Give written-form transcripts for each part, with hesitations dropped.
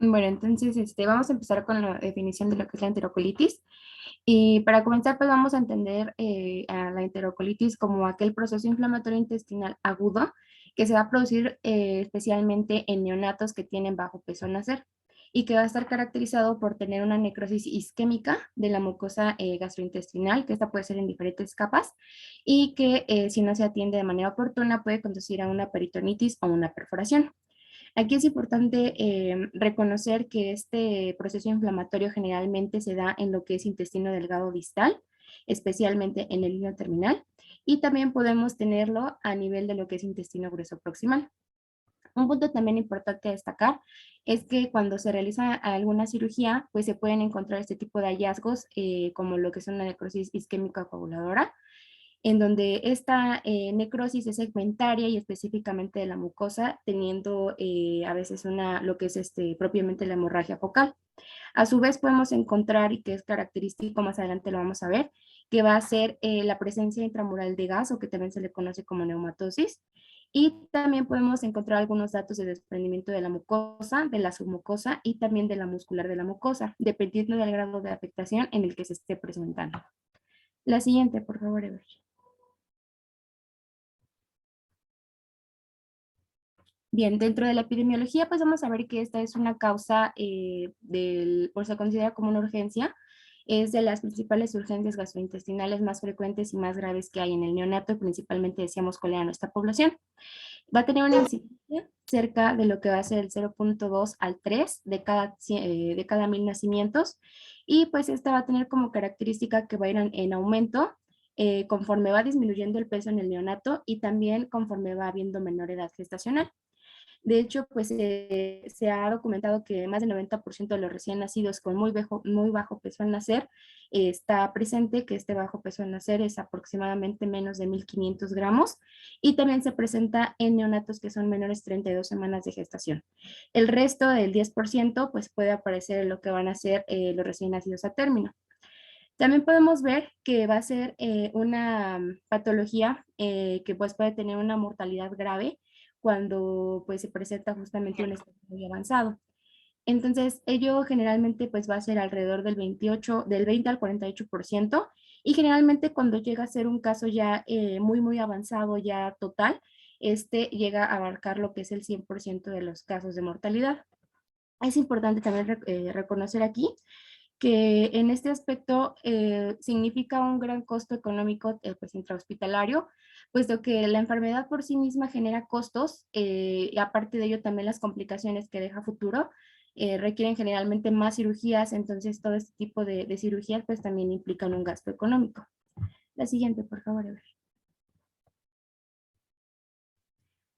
Bueno, entonces vamos a empezar con la definición de lo que es la enterocolitis. Y para comenzar, pues vamos a entender a la enterocolitis como aquel proceso inflamatorio intestinal agudo que se va a producir especialmente en neonatos que tienen bajo peso al nacer y que va a estar caracterizado por tener una necrosis isquémica de la mucosa gastrointestinal, que esta puede ser en diferentes capas y que si no se atiende de manera oportuna puede conducir a una peritonitis o una perforación. Aquí es importante reconocer que este proceso inflamatorio generalmente se da en lo que es intestino delgado distal, especialmente en el hilo terminal, y también podemos tenerlo a nivel de lo que es intestino grueso proximal. Un punto también importante a destacar es que cuando se realiza alguna cirugía, pues se pueden encontrar este tipo de hallazgos como lo que es una necrosis isquémica coaguladora, en donde esta necrosis es segmentaria y específicamente de la mucosa, teniendo a veces lo que es propiamente la hemorragia focal. A su vez podemos encontrar, y que es característico, más adelante lo vamos a ver, que va a ser la presencia intramural de gas, o que también se le conoce como neumatosis, y también podemos encontrar algunos datos de desprendimiento de la mucosa, de la submucosa y también de la muscular de la mucosa, dependiendo del grado de afectación en el que se esté presentando. La siguiente, por favor, Ever. Bien, dentro de la epidemiología, pues vamos a ver que esta es una causa o se considera como una urgencia, es de las principales urgencias gastrointestinales más frecuentes y más graves que hay en el neonato, principalmente decíamos cuál era nuestra población. Va a tener una incidencia cerca de lo que va a ser el 0.2 al 3 de cada 1000 nacimientos, y pues esta va a tener como característica que va a ir en aumento conforme va disminuyendo el peso en el neonato y también conforme va habiendo menor edad gestacional. De hecho, pues se ha documentado que más del 90% de los recién nacidos con muy bajo peso al nacer está presente, que este bajo peso al nacer es aproximadamente menos de 1500 gramos, y también se presenta en neonatos que son menores de 32 semanas de gestación. El resto del 10% pues puede aparecer en lo que van a ser los recién nacidos a término. También podemos ver que va a ser una patología que pues puede tener una mortalidad grave cuando pues se presenta justamente un estado muy avanzado. Entonces, ello generalmente pues va a ser alrededor del 20 al 48%, y generalmente cuando llega a ser un caso ya muy avanzado, ya total, este llega a abarcar lo que es el 100% de los casos de mortalidad. Es importante también reconocer aquí que en este aspecto significa un gran costo económico pues, intrahospitalario, puesto que la enfermedad por sí misma genera costos y aparte de ello también las complicaciones que deja a futuro requieren generalmente más cirugías, entonces todo este tipo de cirugías pues también implican un gasto económico. La siguiente, por favor, Ever.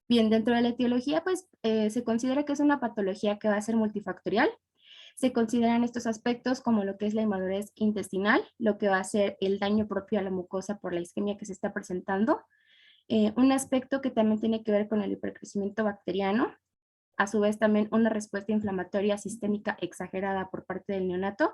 Bien, dentro de la etiología pues se considera que es una patología que va a ser multifactorial. Se consideran estos aspectos como lo que es la inmadurez intestinal, lo que va a ser el daño propio a la mucosa por la isquemia que se está presentando, un aspecto que también tiene que ver con el hipercrecimiento bacteriano, a su vez también una respuesta inflamatoria sistémica exagerada por parte del neonato,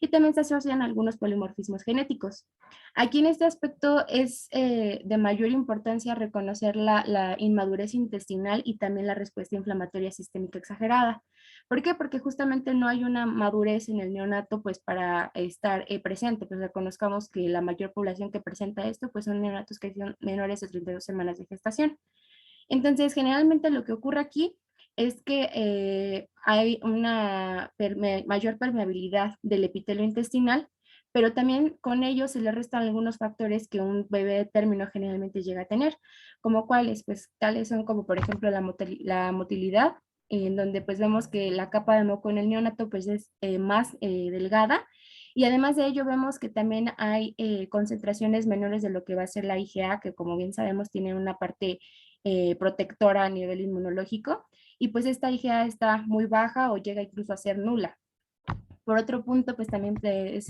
y también se asocian algunos polimorfismos genéticos. Aquí en este aspecto es de mayor importancia reconocer la inmadurez intestinal y también la respuesta inflamatoria sistémica exagerada. ¿Por qué? Porque justamente no hay una madurez en el neonato pues para estar presente, pues reconozcamos que la mayor población que presenta esto pues son neonatos que son menores de 32 semanas de gestación. Entonces, generalmente lo que ocurre aquí es que hay una mayor permeabilidad del epitelio intestinal, pero también con ello se le restan algunos factores que un bebé de término generalmente llega a tener, como cuáles, pues tales son como por ejemplo la motilidad, en donde pues vemos que la capa de moco en el neonato pues es más delgada, y además de ello vemos que también hay concentraciones menores de lo que va a ser la IgA, que como bien sabemos tiene una parte protectora a nivel inmunológico, y pues esta IgA está muy baja o llega incluso a ser nula. Por otro punto, pues también es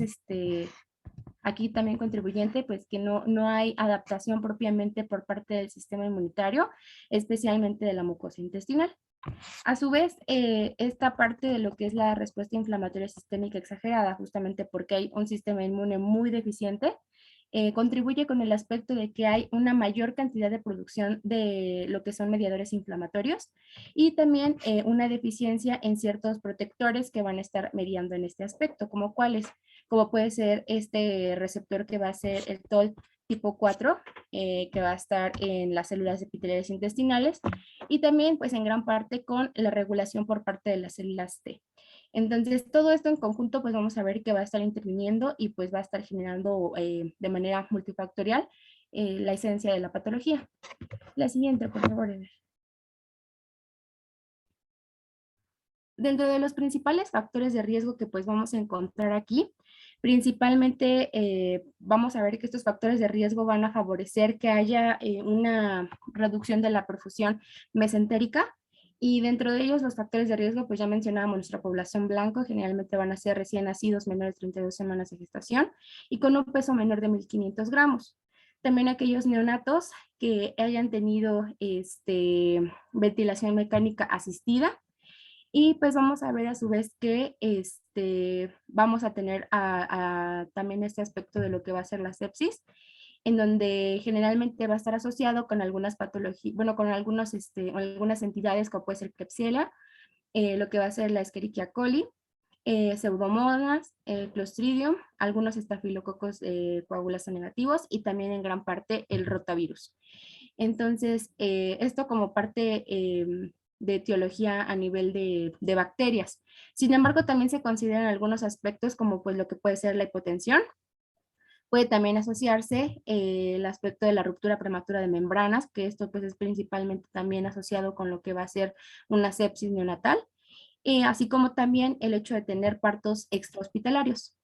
aquí también contribuyente, pues que no hay adaptación propiamente por parte del sistema inmunitario, especialmente de la mucosa intestinal. A su vez, esta parte de lo que es la respuesta inflamatoria sistémica exagerada, justamente porque hay un sistema inmune muy deficiente, contribuye con el aspecto de que hay una mayor cantidad de producción de lo que son mediadores inflamatorios y también una deficiencia en ciertos protectores que van a estar mediando en este aspecto, como cuáles, como puede ser este receptor que va a ser el TOL tipo 4, que va a estar en las células epiteliales intestinales y también pues en gran parte con la regulación por parte de las células T. Entonces, todo esto en conjunto, pues vamos a ver que va a estar interviniendo y pues va a estar generando de manera multifactorial la esencia de la patología. La siguiente, por favor, Eder. Dentro de los principales factores de riesgo que pues vamos a encontrar aquí, principalmente vamos a ver que estos factores de riesgo van a favorecer que haya una reducción de la perfusión mesentérica y dentro de ellos los factores de riesgo pues ya mencionábamos nuestra población blanco, generalmente van a ser recién nacidos menores de 32 semanas de gestación y con un peso menor de 1500 gramos. También aquellos neonatos que hayan tenido ventilación mecánica asistida, y pues vamos a ver a su vez que vamos a tener también este aspecto de lo que va a ser la sepsis, en donde generalmente va a estar asociado con algunas patologías, bueno, con algunas entidades como puede ser Klebsiella, lo que va a ser la Escherichia coli, Pseudomonas, Clostridium, algunos estafilococos coagulasa negativos y también en gran parte el rotavirus. Entonces, esto como parte de etiología a nivel de bacterias. Sin embargo, también se consideran algunos aspectos como pues lo que puede ser la hipotensión. Puede también asociarse el aspecto de la ruptura prematura de membranas, que esto pues es principalmente también asociado con lo que va a ser una sepsis neonatal, así como también el hecho de tener partos extrahospitalarios.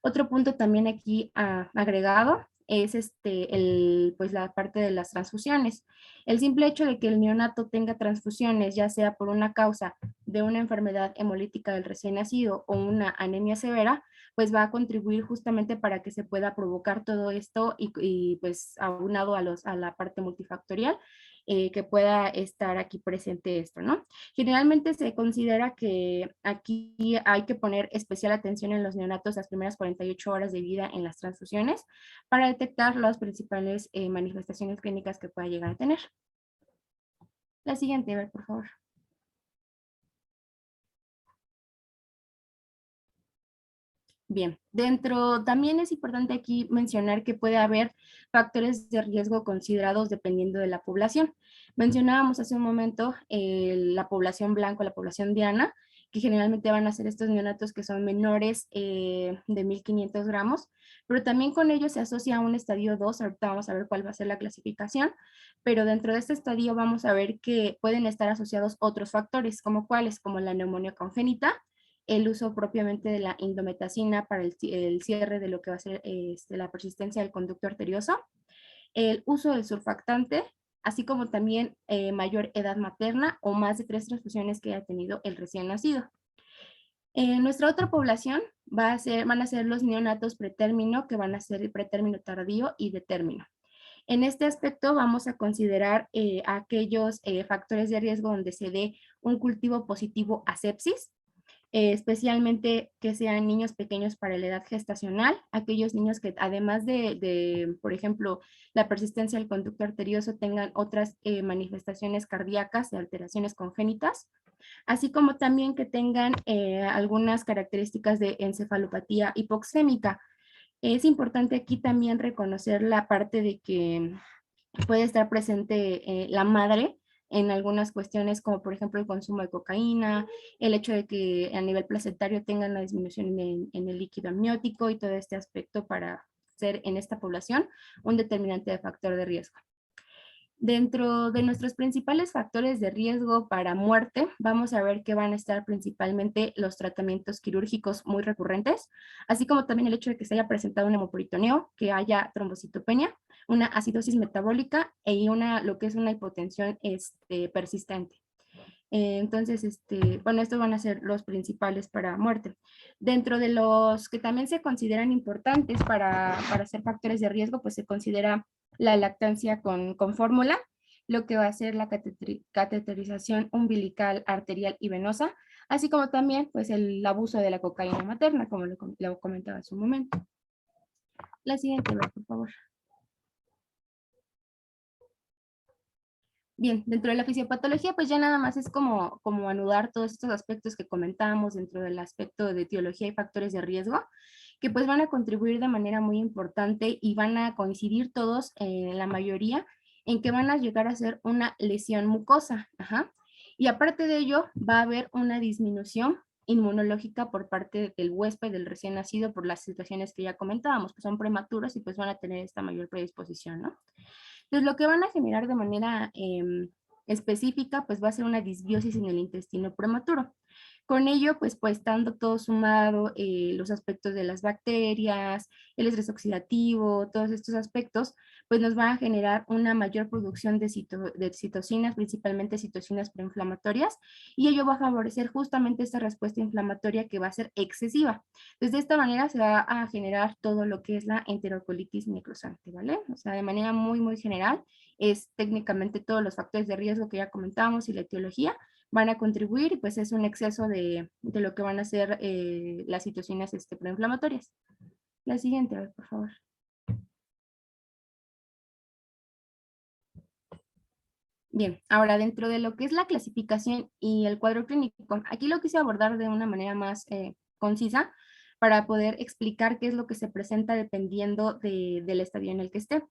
Otro punto también aquí agregado es pues la parte de las transfusiones. El simple hecho de que el neonato tenga transfusiones, ya sea por una causa de una enfermedad hemolítica del recién nacido o una anemia severa, pues va a contribuir justamente para que se pueda provocar todo esto y pues aunado a la parte multifactorial, que pueda estar aquí presente esto, ¿no? Generalmente se considera que aquí hay que poner especial atención en los neonatos las primeras 48 horas de vida en las transfusiones para detectar las principales manifestaciones clínicas que pueda llegar a tener. La siguiente, a ver, por favor. Bien, también es importante aquí mencionar que puede haber factores de riesgo considerados dependiendo de la población. Mencionábamos hace un momento la población blanca, la población diana, que generalmente van a ser estos neonatos que son menores de 1500 gramos, pero también con ellos se asocia a un estadio 2, ahorita vamos a ver cuál va a ser la clasificación, pero dentro de este estadio vamos a ver que pueden estar asociados otros factores, como cuáles, como la neumonía congénita, el uso propiamente de la indometacina para el cierre de lo que va a ser la persistencia del conducto arterioso, el uso del surfactante, así como también mayor edad materna o más de 3 transfusiones que haya tenido el recién nacido. Nuestra otra población van a ser los neonatos pretérmino, que van a ser el pretérmino tardío y de término. En este aspecto vamos a considerar aquellos factores de riesgo donde se dé un cultivo positivo a sepsis, especialmente que sean niños pequeños para la edad gestacional, aquellos niños que además por ejemplo, la persistencia del conducto arterioso tengan otras manifestaciones cardíacas de alteraciones congénitas, así como también que tengan algunas características de encefalopatía hipoxémica. Es importante aquí también reconocer la parte de que puede estar presente la madre en algunas cuestiones como por ejemplo el consumo de cocaína, el hecho de que a nivel placentario tengan una disminución en el líquido amniótico y todo este aspecto para ser en esta población un determinante de factor de riesgo. Dentro de nuestros principales factores de riesgo para muerte, vamos a ver que van a estar principalmente los tratamientos quirúrgicos muy recurrentes, así como también el hecho de que se haya presentado un hemoperitoneo, que haya trombocitopenia, una acidosis metabólica lo que es una hipotensión persistente. Entonces, bueno, estos van a ser los principales para muerte. Dentro de los que también se consideran importantes para ser factores de riesgo, pues se considera la lactancia con fórmula, lo que va a ser la cateterización umbilical, arterial y venosa, así como también pues el abuso de la cocaína materna, como lo comentaba hace un momento. La siguiente, por favor. Bien, dentro de la fisiopatología, pues ya nada más es como anudar todos estos aspectos que comentábamos dentro del aspecto de etiología y factores de riesgo, que pues van a contribuir de manera muy importante y van a coincidir todos, la mayoría, en que van a llegar a ser una lesión mucosa. Ajá. Y aparte de ello, va a haber una disminución inmunológica por parte del huésped, del recién nacido, por las situaciones que ya comentábamos, que son prematuros y pues van a tener esta mayor predisposición, ¿no? Entonces, lo que van a generar de manera específica, pues va a ser una disbiosis en el intestino prematuro. Con ello, pues estando todo sumado, los aspectos de las bacterias, el estrés oxidativo, todos estos aspectos, pues nos van a generar una mayor producción de citocinas, principalmente citocinas preinflamatorias, y ello va a favorecer justamente esta respuesta inflamatoria que va a ser excesiva. Entonces, de esta manera se va a generar todo lo que es la enterocolitis necrosante, ¿vale? O sea, de manera muy, muy general, es técnicamente todos los factores de riesgo que ya comentábamos y la etiología, van a contribuir y pues es un exceso de lo que van a ser las citocinas proinflamatorias. La siguiente, a ver, por favor. Bien, ahora dentro de lo que es la clasificación y el cuadro clínico, aquí lo quise abordar de una manera más concisa para poder explicar qué es lo que se presenta dependiendo del estadio en el que esté.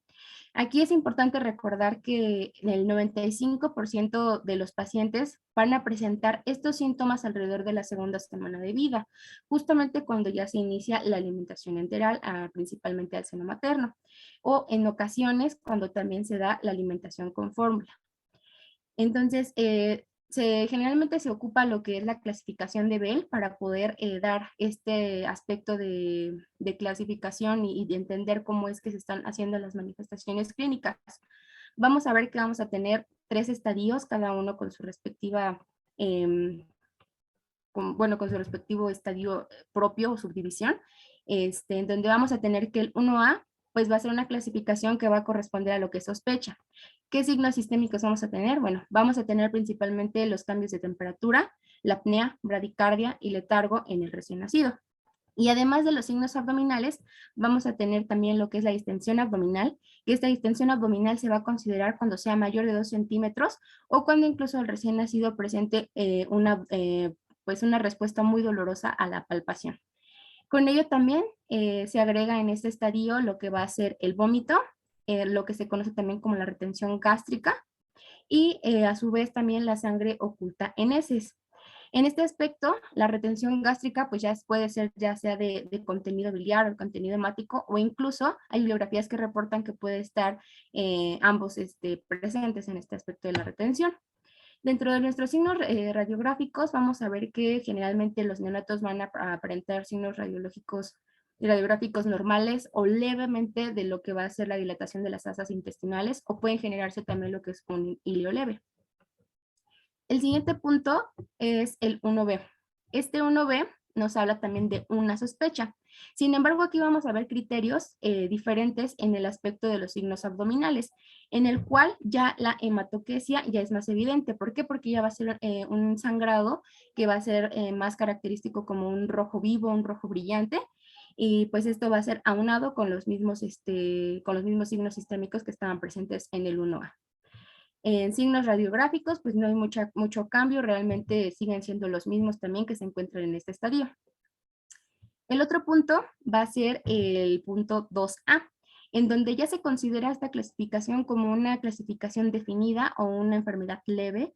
Aquí es importante recordar que el 95% de los pacientes van a presentar estos síntomas alrededor de la segunda semana de vida, justamente cuando ya se inicia la alimentación enteral, principalmente al seno materno, o en ocasiones cuando también se da la alimentación con fórmula. Entonces, generalmente se ocupa lo que es la clasificación de Bell para poder dar este aspecto de clasificación y de entender cómo es que se están haciendo las manifestaciones clínicas. Vamos a ver que vamos a tener 3 estadios, cada uno con su respectiva, con su respectivo estadio propio o subdivisión, en donde vamos a tener que el 1A pues va a ser una clasificación que va a corresponder a lo que sospecha. ¿Qué signos sistémicos vamos a tener? Bueno, vamos a tener principalmente los cambios de temperatura, la apnea, bradicardia y letargo en el recién nacido. Y además de los signos abdominales, vamos a tener también lo que es la distensión abdominal, que esta distensión abdominal se va a considerar cuando sea mayor de 2 centímetros o cuando incluso el recién nacido presente pues una respuesta muy dolorosa a la palpación. Con ello también se agrega en este estadio lo que va a ser el vómito, lo que se conoce también como la retención gástrica y a su vez también la sangre oculta en heces. En este aspecto, la retención gástrica pues puede ser ya sea de contenido biliar o contenido hemático o incluso hay bibliografías que reportan que puede estar ambos presentes en este aspecto de la retención. Dentro de nuestros signos radiográficos vamos a ver que generalmente los neonatos van a aparentar signos radiográficos normales o levemente de lo que va a ser la dilatación de las asas intestinales o pueden generarse también lo que es un hilio leve. El siguiente punto es el 1B. Este 1B nos habla también de una sospecha. Sin embargo, aquí vamos a ver criterios diferentes en el aspecto de los signos abdominales, en el cual ya la hematoquesia ya es más evidente. ¿Por qué? Porque ya va a ser un sangrado que va a ser más característico como un rojo vivo, un rojo brillante, y pues esto va a ser aunado con los mismos signos sistémicos que estaban presentes en el 1A. En signos radiográficos, pues no hay mucho cambio, realmente siguen siendo los mismos también que se encuentran en este estadio. El otro punto va a ser el punto 2A, en donde ya se considera esta clasificación como una clasificación definida o una enfermedad leve,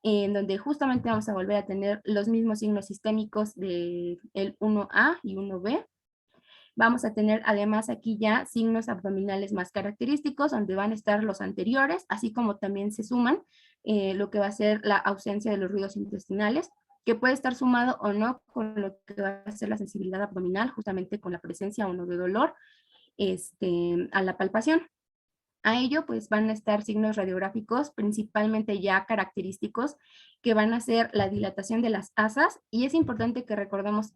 en donde justamente vamos a volver a tener los mismos signos sistémicos del 1A y 1B. Vamos a tener además aquí ya signos abdominales más característicos, donde van a estar los anteriores, así como también se suman lo que va a ser la ausencia de los ruidos intestinales, que puede estar sumado o no con lo que va a ser la sensibilidad abdominal, justamente con la presencia o no de dolor a la palpación. A ello, pues van a estar signos radiográficos, principalmente ya característicos, que van a ser la dilatación de las asas, y es importante que recordemos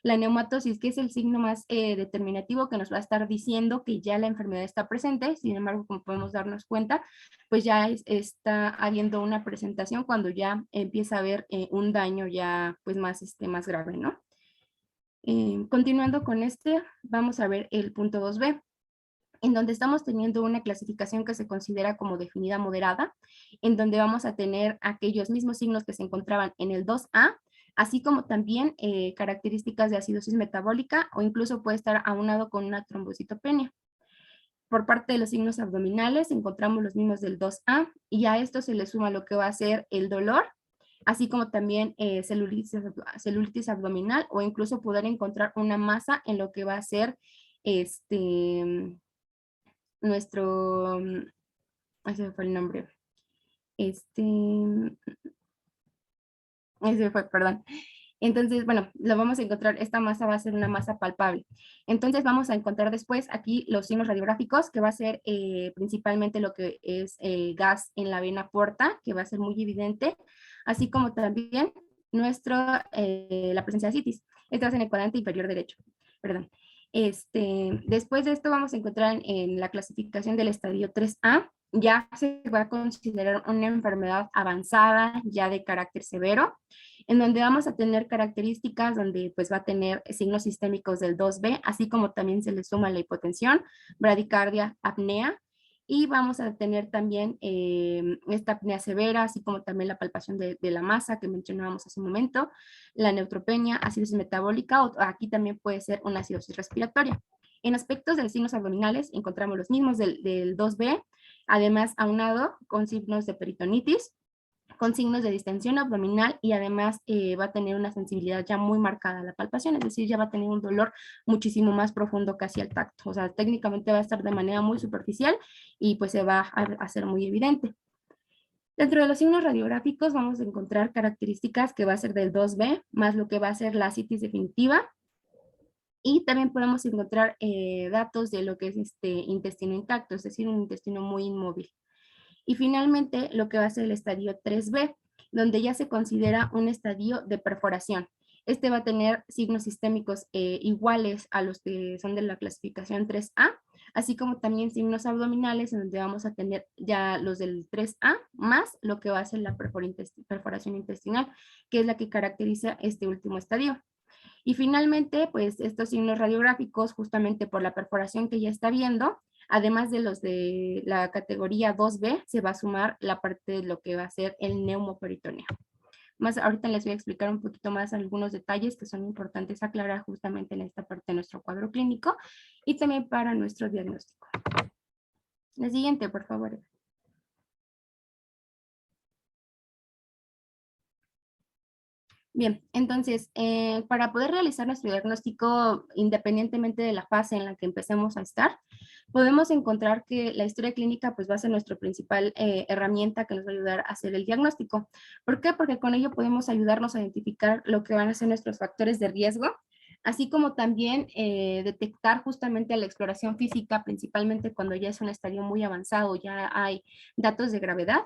la neumatosis, que es el signo más determinativo que nos va a estar diciendo que ya la enfermedad está presente. Sin embargo, como podemos darnos cuenta, pues ya está habiendo una presentación cuando ya empieza a haber un daño ya pues más grave, ¿no? Continuando con este, vamos a ver el punto 2b, en donde estamos teniendo una clasificación que se considera como definida moderada, en donde vamos a tener aquellos mismos signos que se encontraban en el 2A, así como también características de acidosis metabólica, o incluso puede estar aunado con una trombocitopenia. Por parte de los signos abdominales encontramos los mismos del 2A, y a esto se le suma lo que va a ser el dolor, así como también celulitis abdominal, o incluso poder encontrar una masa en lo que va a ser nuestro, ese fue el nombre, ese fue, perdón. Entonces, bueno, lo vamos a encontrar, esta masa va a ser una masa palpable. Entonces vamos a encontrar después aquí los signos radiográficos, que va a ser principalmente lo que es el gas en la vena porta, que va a ser muy evidente, así como también la presencia de citis. Este va a ser en el cuadrante inferior derecho, perdón. Después de esto vamos a encontrar en la clasificación del estadio 3A, ya se va a considerar una enfermedad avanzada, ya de carácter severo, en donde vamos a tener características donde pues va a tener signos sistémicos del 2B, así como también se le suma la hipotensión, bradicardia, apnea, y vamos a tener también esta apnea severa, así como también la palpación de la masa que mencionábamos hace un momento, la neutropenia, acidosis metabólica, o aquí también puede ser una acidosis respiratoria. En aspectos de los signos abdominales encontramos los mismos del 2B, además aunado con signos de peritonitis, con signos de distensión abdominal, y además va a tener una sensibilidad ya muy marcada a la palpación, es decir, ya va a tener un dolor muchísimo más profundo casi al tacto, o sea, técnicamente va a estar de manera muy superficial y pues se va a hacer muy evidente. Dentro de los signos radiográficos vamos a encontrar características que va a ser del 2B, más lo que va a ser la citis definitiva, y también podemos encontrar datos de lo que es este intestino intacto, es decir, un intestino muy inmóvil. Y finalmente, lo que va a ser el estadio 3B, donde ya se considera un estadio de perforación. Este va a tener signos sistémicos iguales a los que son de la clasificación 3A, así como también signos abdominales, en donde vamos a tener ya los del 3A, más lo que va a ser la perforación intestinal, que es la que caracteriza este último estadio. Y finalmente, pues estos signos radiográficos, justamente por la perforación que ya está viendo, además de los de la categoría 2B, se va a sumar la parte de lo que va a ser el neumoperitoneo. Más ahorita les voy a explicar un poquito más algunos detalles que son importantes aclarar justamente en esta parte de nuestro cuadro clínico y también para nuestro diagnóstico. La siguiente, por favor. Bien, entonces, para poder realizar nuestro diagnóstico, independientemente de la fase en la que empecemos a estar, podemos encontrar que la historia clínica pues va a ser nuestra principal herramienta que nos va a ayudar a hacer el diagnóstico. ¿Por qué? Porque con ello podemos ayudarnos a identificar lo que van a ser nuestros factores de riesgo, así como también detectar justamente a la exploración física, principalmente cuando ya es un estadio muy avanzado, ya hay datos de gravedad.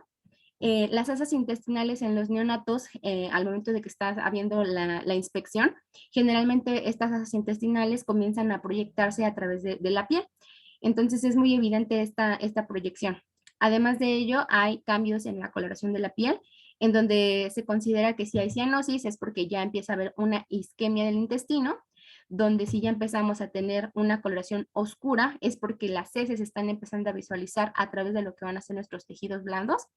Las asas intestinales en los neonatos, al momento de que está habiendo la inspección, generalmente estas asas intestinales comienzan a proyectarse a través de la piel. Entonces es muy evidente esta proyección. Además de ello, hay cambios en la coloración de la piel, en donde se considera que si hay cianosis es porque ya empieza a haber una isquemia del intestino, donde si ya empezamos a tener una coloración oscura es porque las heces están empezando a visualizar a través de lo que van a ser nuestros tejidos blandos.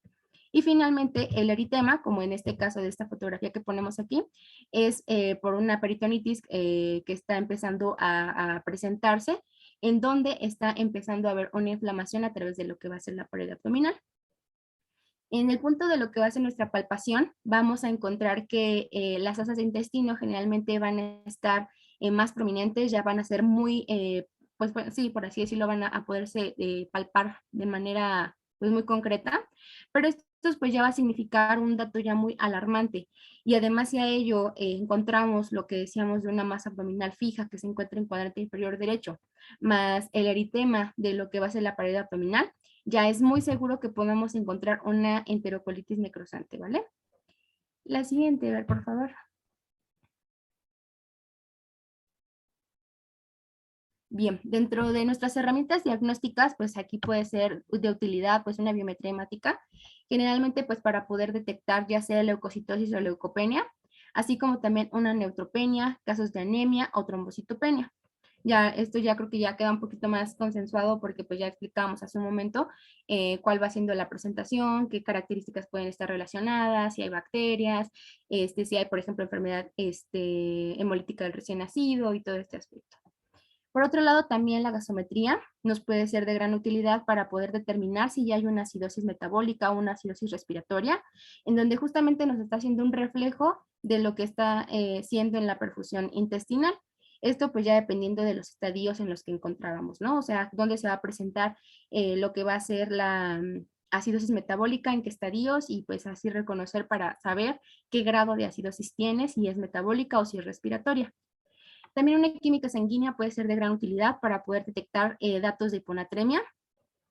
Y finalmente, el eritema, como en este caso de esta fotografía que ponemos aquí, es por una peritonitis que está empezando a presentarse, en donde está empezando a haber una inflamación a través de lo que va a ser la pared abdominal. En el punto de lo que va a ser nuestra palpación, vamos a encontrar que las asas de intestino generalmente van a estar más prominentes, ya van a ser muy, pues sí, por así decirlo, van a poderse palpar de manera pues muy concreta, pero esto pues ya va a significar un dato ya muy alarmante. Y además si a ello encontramos lo que decíamos de una masa abdominal fija que se encuentra en cuadrante inferior derecho, más el eritema de lo que va a ser la pared abdominal, ya es muy seguro que podamos encontrar una enterocolitis necrosante, ¿vale? La siguiente, a ver, por favor. Bien, dentro de nuestras herramientas diagnósticas, pues aquí puede ser de utilidad pues una biometría hemática, generalmente pues para poder detectar ya sea leucocitosis o leucopenia, así como también una neutropenia, casos de anemia o trombocitopenia. Ya, esto ya creo que ya queda un poquito más consensuado porque pues ya explicamos hace un momento cuál va siendo la presentación, qué características pueden estar relacionadas, si hay bacterias, si hay, por ejemplo, enfermedad hemolítica del recién nacido y todo este aspecto. Por otro lado, también la gasometría nos puede ser de gran utilidad para poder determinar si ya hay una acidosis metabólica o una acidosis respiratoria, en donde justamente nos está haciendo un reflejo de lo que está siendo en la perfusión intestinal. Esto pues ya dependiendo de los estadios en los que encontrábamos, ¿no? O sea, dónde se va a presentar lo que va a ser la acidosis metabólica, en qué estadios, y pues así reconocer para saber qué grado de acidosis tiene, si es metabólica o si es respiratoria. También una química sanguínea puede ser de gran utilidad para poder detectar datos de hiponatremia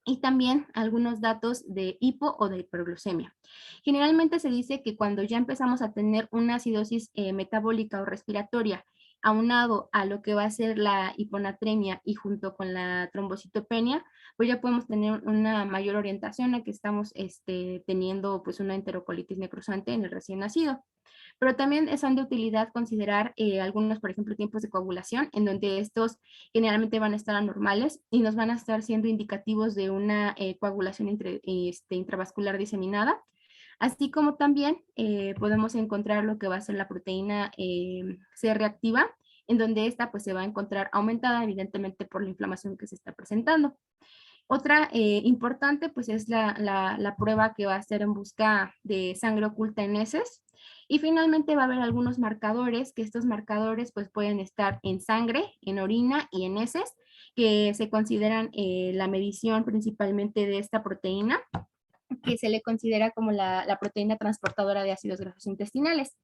y también algunos datos de hipo o de hiperglucemia. Generalmente se dice que cuando ya empezamos a tener una acidosis metabólica o respiratoria, aunado a lo que va a ser la hiponatremia y junto con la trombocitopenia, pues ya podemos tener una mayor orientación a que estamos teniendo pues una enterocolitis necrosante en el recién nacido. Pero también son de utilidad considerar algunos, por ejemplo, tiempos de coagulación, en donde estos generalmente van a estar anormales y nos van a estar siendo indicativos de una coagulación intravascular diseminada, así como también podemos encontrar lo que va a ser la proteína C reactiva, en donde esta pues se va a encontrar aumentada evidentemente por la inflamación que se está presentando. Otra importante pues es la prueba que va a ser en busca de sangre oculta en heces. Y finalmente va a haber algunos marcadores, que estos marcadores pues pueden estar en sangre, en orina y en heces, que se consideran la medición principalmente de esta proteína, que se le considera como la proteína transportadora de ácidos grasos intestinales.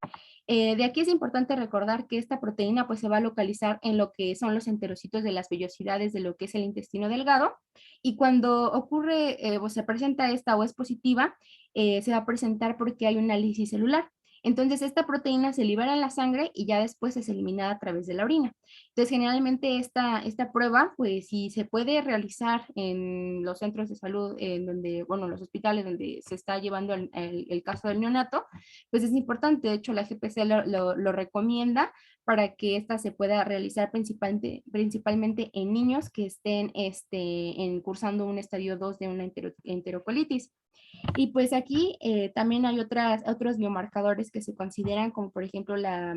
De aquí es importante recordar que esta proteína pues se va a localizar en lo que son los enterocitos de las vellosidades de lo que es el intestino delgado, y cuando ocurre o se presenta esta o es positiva, se va a presentar porque hay una lisis celular. Entonces esta proteína se libera en la sangre y ya después es eliminada a través de la orina. Entonces generalmente esta prueba pues si se puede realizar en los centros de salud, en donde, bueno, los hospitales donde se está llevando el caso del neonato, pues es importante. De hecho la GPC lo recomienda para que esta se pueda realizar principalmente en niños que estén cursando un estadio 2 de una enterocolitis. Y pues aquí también hay otros biomarcadores que se consideran, como por ejemplo la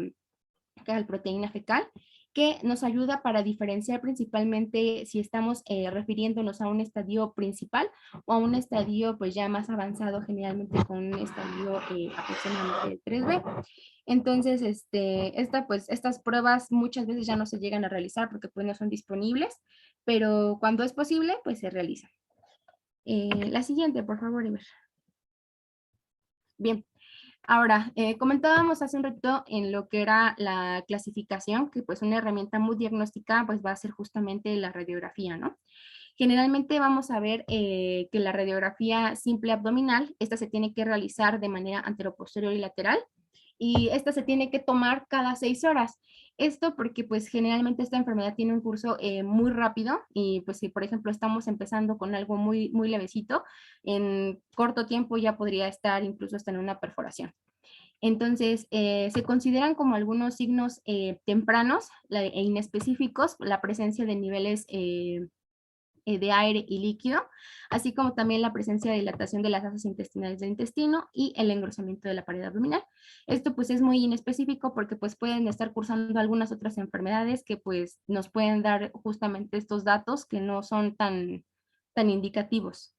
proteína fecal, que nos ayuda para diferenciar principalmente si estamos refiriéndonos a un estadio principal o a un estadio pues ya más avanzado, generalmente con un estadio aproximadamente 3B. Entonces, estas pruebas muchas veces ya no se llegan a realizar porque pues no son disponibles, pero cuando es posible, pues se realiza. La siguiente, por favor, Iber. Bien, ahora, comentábamos hace un rato en lo que era la clasificación, que pues una herramienta muy diagnóstica pues va a ser justamente la radiografía, ¿no? Generalmente vamos a ver que la radiografía simple abdominal, esta se tiene que realizar de manera anteroposterior y lateral, y esta se tiene que tomar cada 6 horas. Esto porque pues generalmente esta enfermedad tiene un curso muy rápido, y pues si por ejemplo estamos empezando con algo muy, muy levecito, en corto tiempo ya podría estar incluso hasta en una perforación. Entonces, se consideran como algunos signos tempranos e inespecíficos la presencia de niveles de aire y líquido, así como también la presencia de dilatación de las asas intestinales del intestino y el engrosamiento de la pared abdominal. Esto pues es muy inespecífico porque pues pueden estar cursando algunas otras enfermedades que pues nos pueden dar justamente estos datos que no son tan indicativos.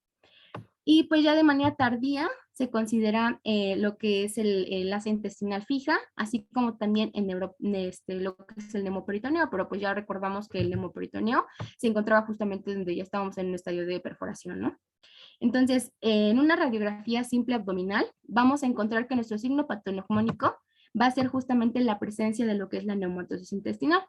Y pues ya de manera tardía se considera lo que es el asa intestinal fija, así como también lo que es el nemoperitoneo, pero pues ya recordamos que el nemoperitoneo se encontraba justamente donde ya estábamos en un estadio de perforación, ¿no? Entonces, en una radiografía simple abdominal, vamos a encontrar que nuestro signo patognomónico va a ser justamente la presencia de lo que es la neumatosis intestinal.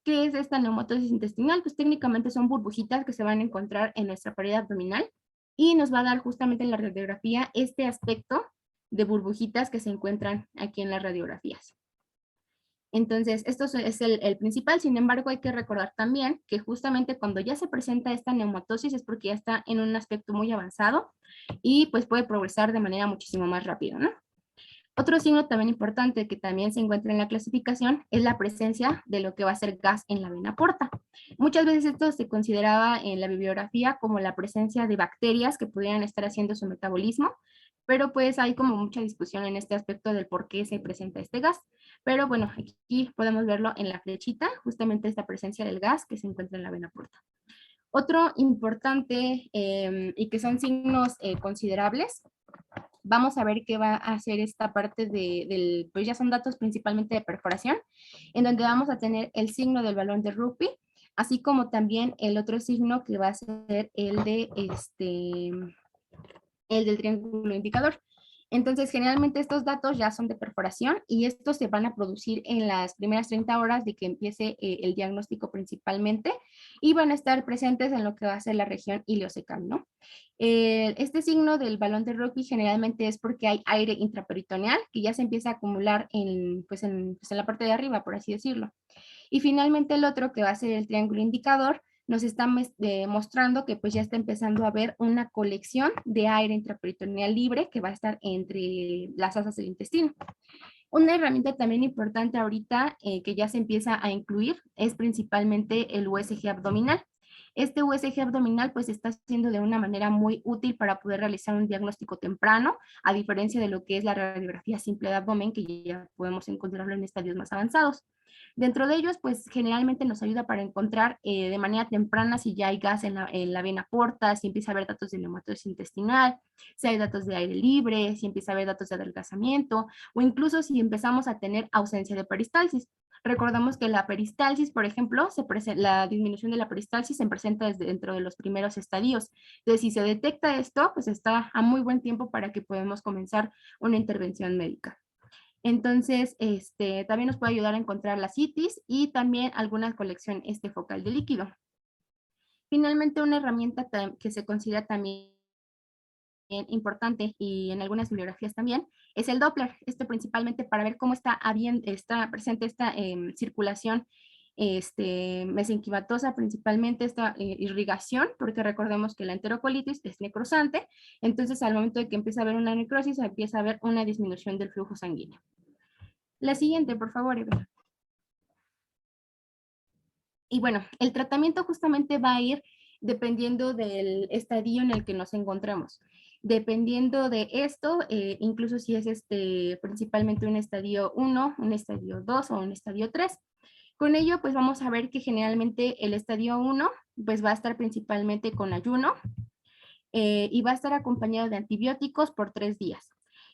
¿Qué es esta neumatosis intestinal? Pues técnicamente son burbujitas que se van a encontrar en nuestra pared abdominal y nos va a dar justamente en la radiografía este aspecto de burbujitas que se encuentran aquí en las radiografías. Entonces, esto es el principal. Sin embargo, hay que recordar también que justamente cuando ya se presenta esta neumatosis es porque ya está en un aspecto muy avanzado y pues puede progresar de manera muchísimo más rápida, ¿no? Otro signo también importante que también se encuentra en la clasificación es la presencia de lo que va a ser gas en la vena porta. Muchas veces esto se consideraba en la bibliografía como la presencia de bacterias que pudieran estar haciendo su metabolismo, pero pues hay como mucha discusión en este aspecto del por qué se presenta este gas. Pero bueno, aquí podemos verlo en la flechita, justamente esta presencia del gas que se encuentra en la vena porta. Otro importante y que son signos considerables, vamos a ver qué va a hacer esta parte pues ya son datos principalmente de perforación, en donde vamos a tener el signo del balón de rugby, así como también el otro signo que va a ser el del triángulo indicador. Entonces, generalmente estos datos ya son de perforación y estos se van a producir en las primeras 30 horas de que empiece el diagnóstico principalmente y van a estar presentes en lo que va a ser la región ileocecal, ¿no? Este signo del balón de rugby generalmente es porque hay aire intraperitoneal que ya se empieza a acumular pues en la parte de arriba, por así decirlo. Y finalmente el otro, que va a ser el triángulo indicador, nos está mostrando que pues ya está empezando a haber una colección de aire intraperitoneal libre que va a estar entre las asas del intestino. Una herramienta también importante ahorita que ya se empieza a incluir es principalmente el USG abdominal. Este USG abdominal pues está siendo de una manera muy útil para poder realizar un diagnóstico temprano, a diferencia de lo que es la radiografía simple de abdomen, que ya podemos encontrarlo en estadios más avanzados. Dentro de ellos, pues generalmente nos ayuda para encontrar de manera temprana si ya hay gas en la vena porta, si empieza a haber datos de neumatosis intestinal, si hay datos de aire libre, si empieza a haber datos de adelgazamiento, o incluso si empezamos a tener ausencia de peristalsis. Recordamos que la peristalsis, por ejemplo, la disminución de la peristalsis se presenta desde dentro de los primeros estadios. Entonces, si se detecta esto, pues está a muy buen tiempo para que podamos comenzar una intervención médica. Entonces, también nos puede ayudar a encontrar la citis y también alguna colección focal de líquido. Finalmente, una herramienta que se considera también importante y en algunas bibliografías también es el Doppler. Esto principalmente para ver cómo está presente esta circulación mesenquimatosa, principalmente esta irrigación, porque recordemos que la enterocolitis es necrosante, entonces al momento de que empieza a haber una necrosis, empieza a haber una disminución del flujo sanguíneo. La siguiente, por favor, Eva. Y bueno, el tratamiento justamente va a ir dependiendo del estadio en el que nos encontremos. Dependiendo de esto, incluso si es principalmente un estadio 1, un estadio 2 o un estadio 3. Con ello, pues vamos a ver que generalmente el estadio 1 pues va a estar principalmente con ayuno y va a estar acompañado de antibióticos por 3 días.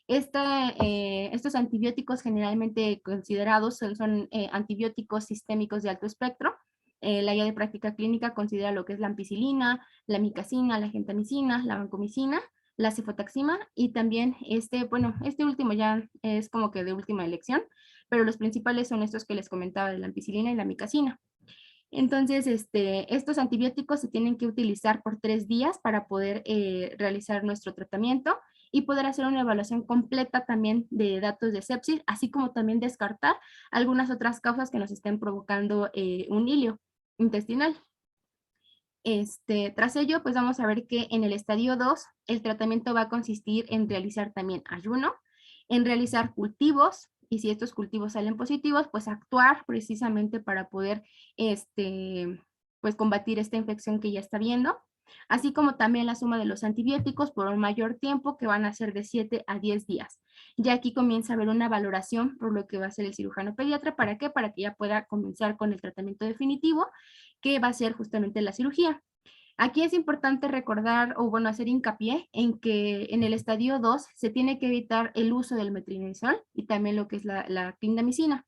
Estos antibióticos generalmente considerados son antibióticos sistémicos de alto espectro. La guía de práctica clínica considera lo que es la ampicilina, la micacina, la gentamicina, la vancomicina, la cefotaxima y también este último ya es como que de última elección, pero los principales son estos que les comentaba de la ampicilina y la micacina. Entonces, estos antibióticos se tienen que utilizar por 3 días para poder realizar nuestro tratamiento y poder hacer una evaluación completa también de datos de sepsis, así como también descartar algunas otras causas que nos estén provocando un hilio intestinal. Tras ello, pues vamos a ver que en el estadio 2 el tratamiento va a consistir en realizar también ayuno, en realizar cultivos, y si estos cultivos salen positivos, pues actuar precisamente para poder pues combatir esta infección que ya está viendo, así como también la suma de los antibióticos por un mayor tiempo que van a ser de 7 a 10 días. Ya aquí comienza a haber una valoración por lo que va a ser el cirujano pediatra. ¿Para qué? Para que ya pueda comenzar con el tratamiento definitivo, que va a ser justamente la cirugía. Aquí es importante recordar o bueno, hacer hincapié en que en el estadio 2 se tiene que evitar el uso del metronidazol y también lo que es la clindamicina.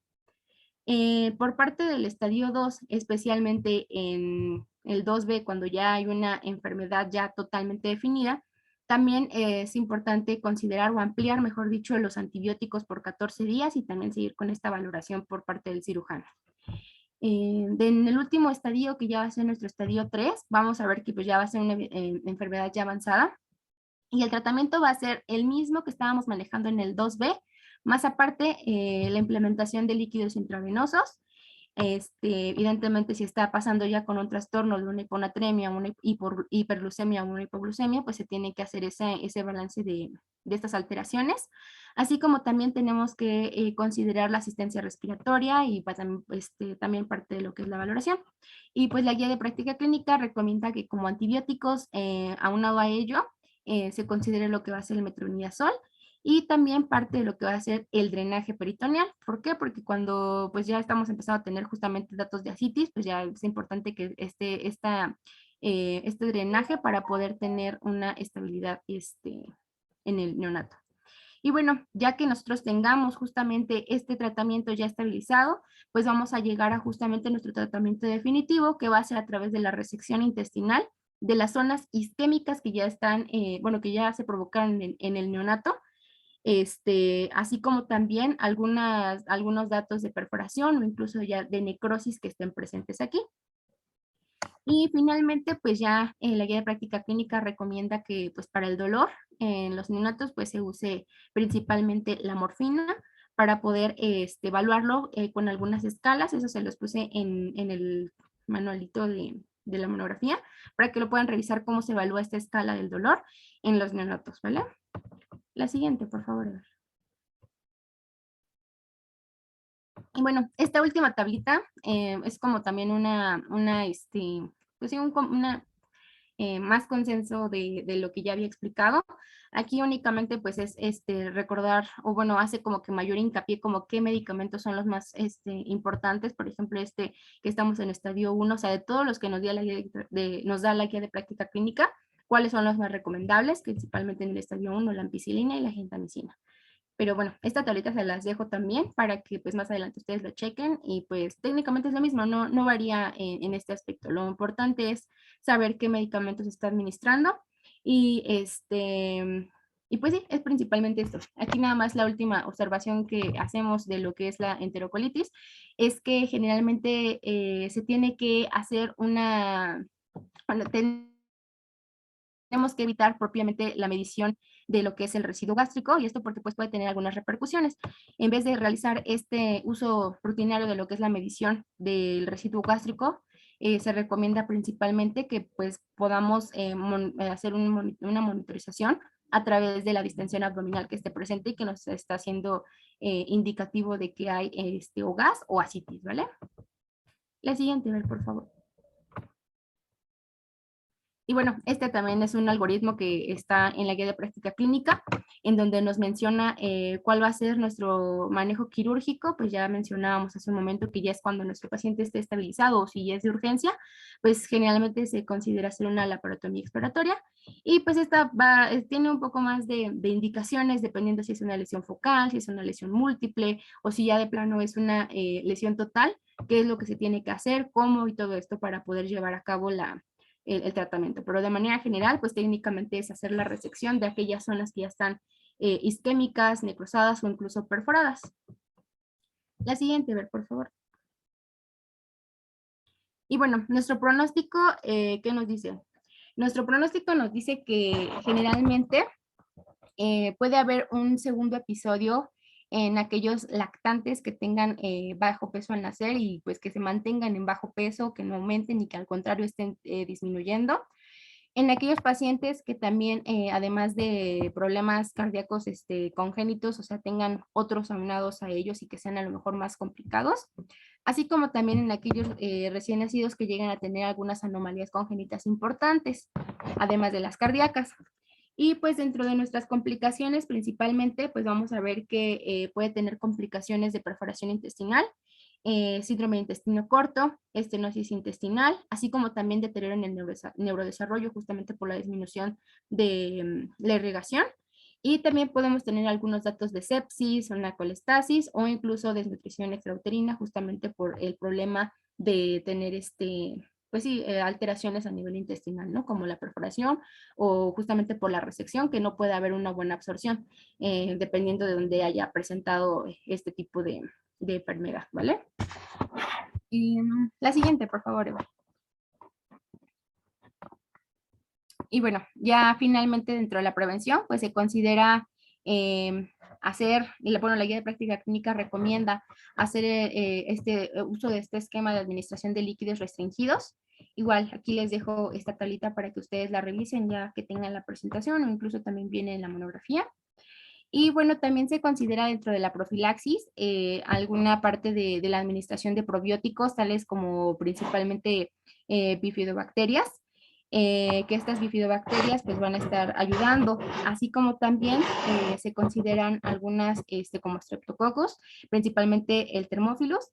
Por parte del estadio 2, especialmente en el 2B, cuando ya hay una enfermedad ya totalmente definida, también es importante considerar o ampliar, mejor dicho, los antibióticos por 14 días y también seguir con esta valoración por parte del cirujano. En el último estadio, que ya va a ser nuestro estadio 3, vamos a ver que pues ya va a ser una enfermedad ya avanzada y el tratamiento va a ser el mismo que estábamos manejando en el 2B, más aparte la implementación de líquidos intravenosos. Evidentemente, si está pasando ya con un trastorno de una hiponatremia, una hiperglucemia o una hipoglucemia, pues se tiene que hacer ese balance de estas alteraciones, así como también tenemos que considerar la asistencia respiratoria y pues, también parte de lo que es la valoración. Y pues la guía de práctica clínica recomienda que como antibióticos, aunado a ello, se considere lo que va a ser el metronidazol y también parte de lo que va a ser el drenaje peritoneal. ¿Por qué? Porque cuando pues ya estamos empezando a tener justamente datos de asitis, pues ya es importante que este drenaje para poder tener una estabilidad en el neonato. Y bueno, ya que nosotros tengamos justamente este tratamiento ya estabilizado, pues vamos a llegar a justamente nuestro tratamiento definitivo, que va a ser a través de la resección intestinal de las zonas isquémicas que ya están, bueno, que ya se provocaron en el neonato, así como también algunos datos de perforación o incluso ya de necrosis que estén presentes aquí. Y finalmente, pues ya la guía de práctica clínica recomienda que pues para el dolor en los neonatos pues se use principalmente la morfina para poder evaluarlo con algunas escalas. Eso se los puse en el manualito de la monografía para que lo puedan revisar cómo se evalúa esta escala del dolor en los neonatos, ¿vale? La siguiente, por favor. Y bueno, esta última tablita es como también pues sí, una más consenso de lo que ya había explicado. Aquí únicamente pues es recordar, o bueno, hace como que mayor hincapié como qué medicamentos son los más importantes, por ejemplo, que estamos en estadio 1, o sea, de todos los que nos, nos da la guía de práctica clínica, cuáles son los más recomendables, principalmente en el estadio 1, la ampicilina y la gentamicina. Pero bueno, esta tablita se las dejo también para que pues más adelante ustedes lo chequen y pues técnicamente es lo mismo, no varía en este aspecto. Lo importante es saber qué medicamentos se está administrando y y pues sí, es principalmente esto. Aquí nada más la última observación que hacemos de lo que es la enterocolitis es que generalmente se tiene que hacer bueno, tenemos que evitar propiamente la medición de lo que es el residuo gástrico, y esto porque pues, puede tener algunas repercusiones. En vez de realizar este uso rutinario de lo que es la medición del residuo gástrico, se recomienda principalmente que pues, podamos hacer una monitorización a través de la distensión abdominal que esté presente y que nos está haciendo indicativo de que hay o gas o ascitis, ¿vale? La siguiente, a ver, por favor. Y bueno, este también es un algoritmo que está en la guía de práctica clínica, en donde nos menciona cuál va a ser nuestro manejo quirúrgico. Pues ya mencionábamos hace un momento que ya es cuando nuestro paciente esté estabilizado o si ya es de urgencia, pues generalmente se considera hacer una laparotomía exploratoria. Y pues esta tiene un poco más de indicaciones dependiendo si es una lesión focal, si es una lesión múltiple o si ya de plano es una lesión total, qué es lo que se tiene que hacer, cómo y todo esto para poder llevar a cabo el tratamiento. Pero de manera general, pues técnicamente es hacer la resección de aquellas zonas que ya están isquémicas, necrosadas o incluso perforadas. La siguiente, a ver, por favor. Y bueno, nuestro pronóstico, ¿qué nos dice? Nuestro pronóstico nos dice que generalmente puede haber un segundo episodio en aquellos lactantes que tengan bajo peso al nacer y pues que se mantengan en bajo peso, que no aumenten y que al contrario estén disminuyendo. En aquellos pacientes que también, además de problemas cardíacos congénitos, o sea, tengan otros aunados a ellos y que sean a lo mejor más complicados, así como también en aquellos recién nacidos que llegan a tener algunas anomalías congénitas importantes, además de las cardíacas. Y pues dentro de nuestras complicaciones principalmente, pues vamos a ver que puede tener complicaciones de perforación intestinal, síndrome de intestino corto, estenosis intestinal, así como también deterioro en el neurodesarrollo justamente por la disminución de la irrigación. Y también podemos tener algunos datos de sepsis, una colestasis o incluso desnutrición extrauterina justamente por el problema de tener pues sí, alteraciones a nivel intestinal, ¿no? Como la perforación o justamente por la resección, que no puede haber una buena absorción, dependiendo de donde haya presentado este tipo de enfermedad, ¿vale? Y la siguiente, por favor, Eva. Y bueno, ya finalmente dentro de la prevención, pues se considera hacer, y bueno, la guía de práctica clínica recomienda hacer uso de este esquema de administración de líquidos restringidos. Igual, aquí les dejo esta tablita para que ustedes la revisen ya que tengan la presentación o incluso también viene en la monografía. Y bueno, también se considera dentro de la profilaxis alguna parte de la administración de probióticos, tales como principalmente bifidobacterias, que estas bifidobacterias pues van a estar ayudando, así como también se consideran algunas como streptococos, principalmente el termófilos,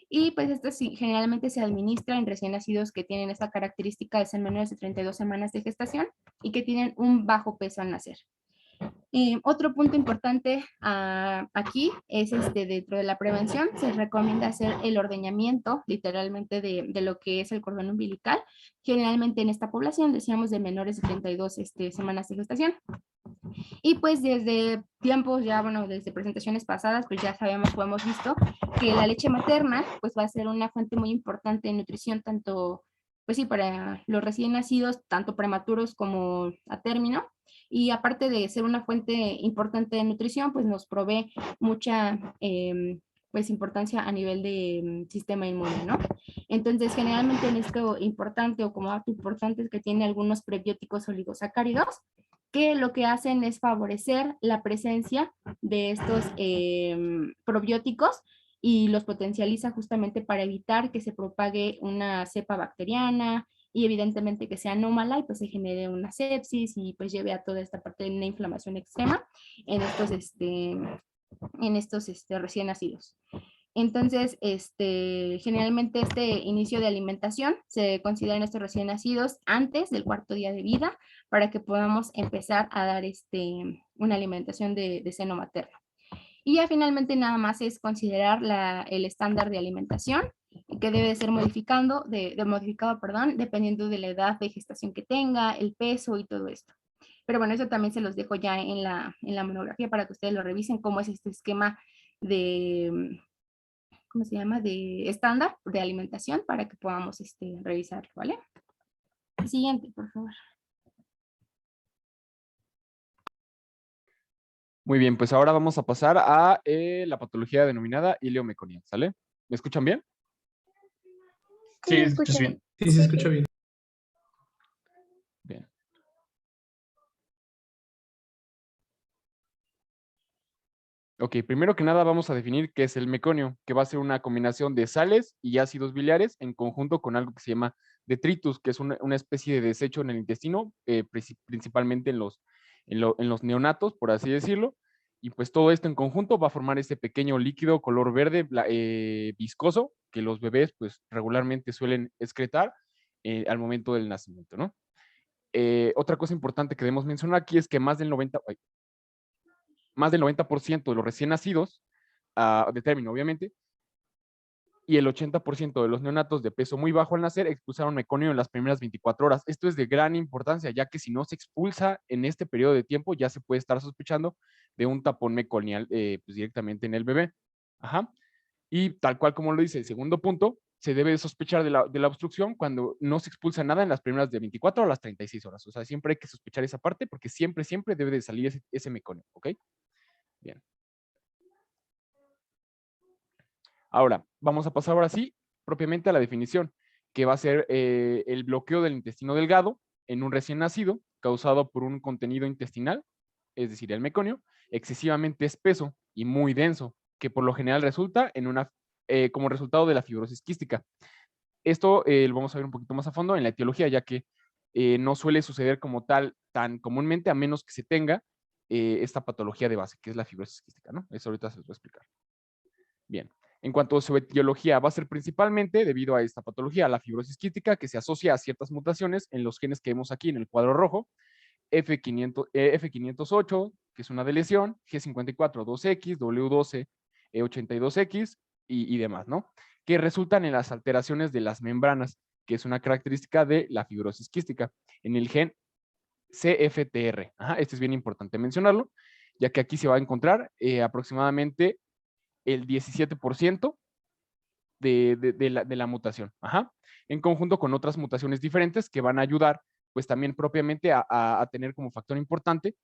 y pues estos sí, generalmente se administran en recién nacidos que tienen esta característica de ser menores de 32 semanas de gestación y que tienen un bajo peso al nacer. Otro punto importante aquí es dentro de la prevención, se recomienda hacer el ordeñamiento literalmente de lo que es el cordón umbilical, generalmente en esta población decíamos de menores de 32 semanas de gestación. Y pues desde tiempos ya, bueno, desde presentaciones pasadas, pues ya sabemos o hemos visto que la leche materna pues va a ser una fuente muy importante de nutrición tanto, pues sí, para los recién nacidos, tanto prematuros como a término. Y aparte de ser una fuente importante de nutrición, pues nos provee mucha pues importancia a nivel de sistema inmune, ¿no? Entonces, generalmente en esto importante o como dato importante es que tiene algunos prebióticos oligosacáridos que lo que hacen es favorecer la presencia de estos probióticos y los potencializa justamente para evitar que se propague una cepa bacteriana y evidentemente que sea anómala y pues se genere una sepsis y pues lleve a toda esta parte de una inflamación extrema en estos recién nacidos. Entonces, generalmente este inicio de alimentación se considera en estos recién nacidos antes del cuarto día de vida para que podamos empezar a dar una alimentación de seno materno. Y ya finalmente nada más es considerar el estándar de alimentación que debe ser modificado, perdón, dependiendo de la edad de gestación que tenga, el peso y todo esto. Pero bueno, eso también se los dejo ya en la monografía para que ustedes lo revisen, cómo es este esquema de, ¿cómo se llama? De estándar de alimentación para que podamos revisarlo, ¿vale? Siguiente, por favor. Muy bien, pues ahora vamos a pasar a la patología denominada ileomeconía, ¿sale? ¿Me escuchan bien? Sí, escuchas bien. Sí, se escucha bien. Bien. Ok, primero que nada vamos a definir qué es el meconio, que va a ser una combinación de sales y ácidos biliares en conjunto con algo que se llama detritus, que es una especie de desecho en el intestino, principalmente en los neonatos, por así decirlo. Y pues todo esto en conjunto va a formar ese pequeño líquido color verde viscoso que los bebés pues regularmente suelen excretar al momento del nacimiento, ¿no? Otra cosa importante que debemos mencionar aquí es que más del 90% de los recién nacidos, de término obviamente, y el 80% de los neonatos de peso muy bajo al nacer expulsaron meconio en las primeras 24 horas. Esto es de gran importancia, ya que si no se expulsa en este periodo de tiempo, ya se puede estar sospechando de un tapón meconial pues directamente en el bebé. Ajá. Y tal cual como lo dice el segundo punto, se debe de sospechar de la obstrucción cuando no se expulsa nada en las primeras de 24 a las 36 horas. O sea, siempre hay que sospechar esa parte porque siempre debe de salir ese meconio, ¿ok? Bien. Ahora, vamos a pasar ahora sí propiamente a la definición, que va a ser el bloqueo del intestino delgado en un recién nacido causado por un contenido intestinal, es decir, el meconio, excesivamente espeso y muy denso, que por lo general resulta como resultado de la fibrosis quística. Esto lo vamos a ver un poquito más a fondo en la etiología, ya que no suele suceder como tal tan comúnmente a menos que se tenga esta patología de base, que es la fibrosis quística, ¿no? Eso ahorita se los voy a explicar. Bien. En cuanto a su etiología, va a ser principalmente debido a esta patología, la fibrosis quística, que se asocia a ciertas mutaciones en los genes que vemos aquí en el cuadro rojo, F508, que es una deleción, G54, 2X, W12, E82X y demás, ¿no? Que resultan en las alteraciones de las membranas, que es una característica de la fibrosis quística, en el gen CFTR. Ajá, esto es bien importante mencionarlo, ya que aquí se va a encontrar aproximadamente el 17% de la mutación. Ajá. En conjunto con otras mutaciones diferentes que van a ayudar, pues también propiamente a tener como factor importante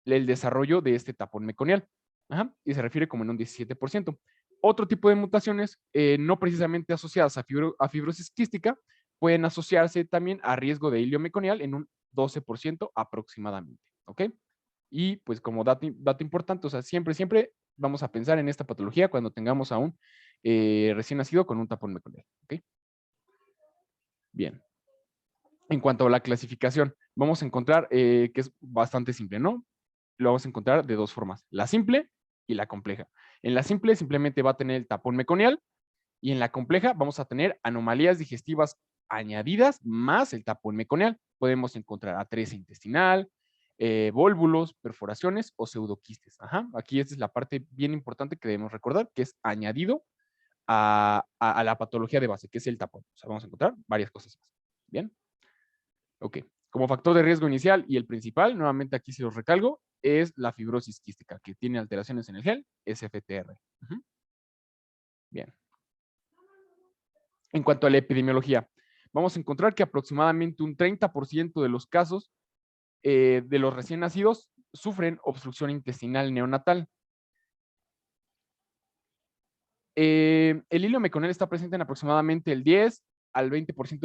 el desarrollo de este tapón meconial. Ajá. Y se refiere como en un 17%. Otro tipo de mutaciones, no precisamente asociadas a fibrosis quística, pueden asociarse también a riesgo de ilio meconial en un 12% aproximadamente. ¿Ok? Y pues como dato importante, o sea, siempre vamos a pensar en esta patología cuando tengamos a un recién nacido con un tapón meconial. ¿Ok? Bien. En cuanto a la clasificación, vamos a encontrar que es bastante simple, ¿no? Lo vamos a encontrar de dos formas, la simple y la compleja. En la simple simplemente va a tener el tapón meconial y en la compleja vamos a tener anomalías digestivas añadidas más el tapón meconial. Podemos encontrar atresia intestinal, vólvulos, perforaciones o pseudoquistes. Ajá. Aquí esta es la parte bien importante que debemos recordar, que es añadido a la patología de base, que es el tapón. O sea, vamos a encontrar varias cosas más. Bien. Ok. Como factor de riesgo inicial y el principal, nuevamente aquí se los recalco, es la fibrosis quística, que tiene alteraciones en el gel, SFTR. Uh-huh. Bien. En cuanto a la epidemiología, vamos a encontrar que aproximadamente un 30% de los casos de los recién nacidos sufren obstrucción intestinal neonatal. El hilio meconial está presente en aproximadamente el 10 al 20%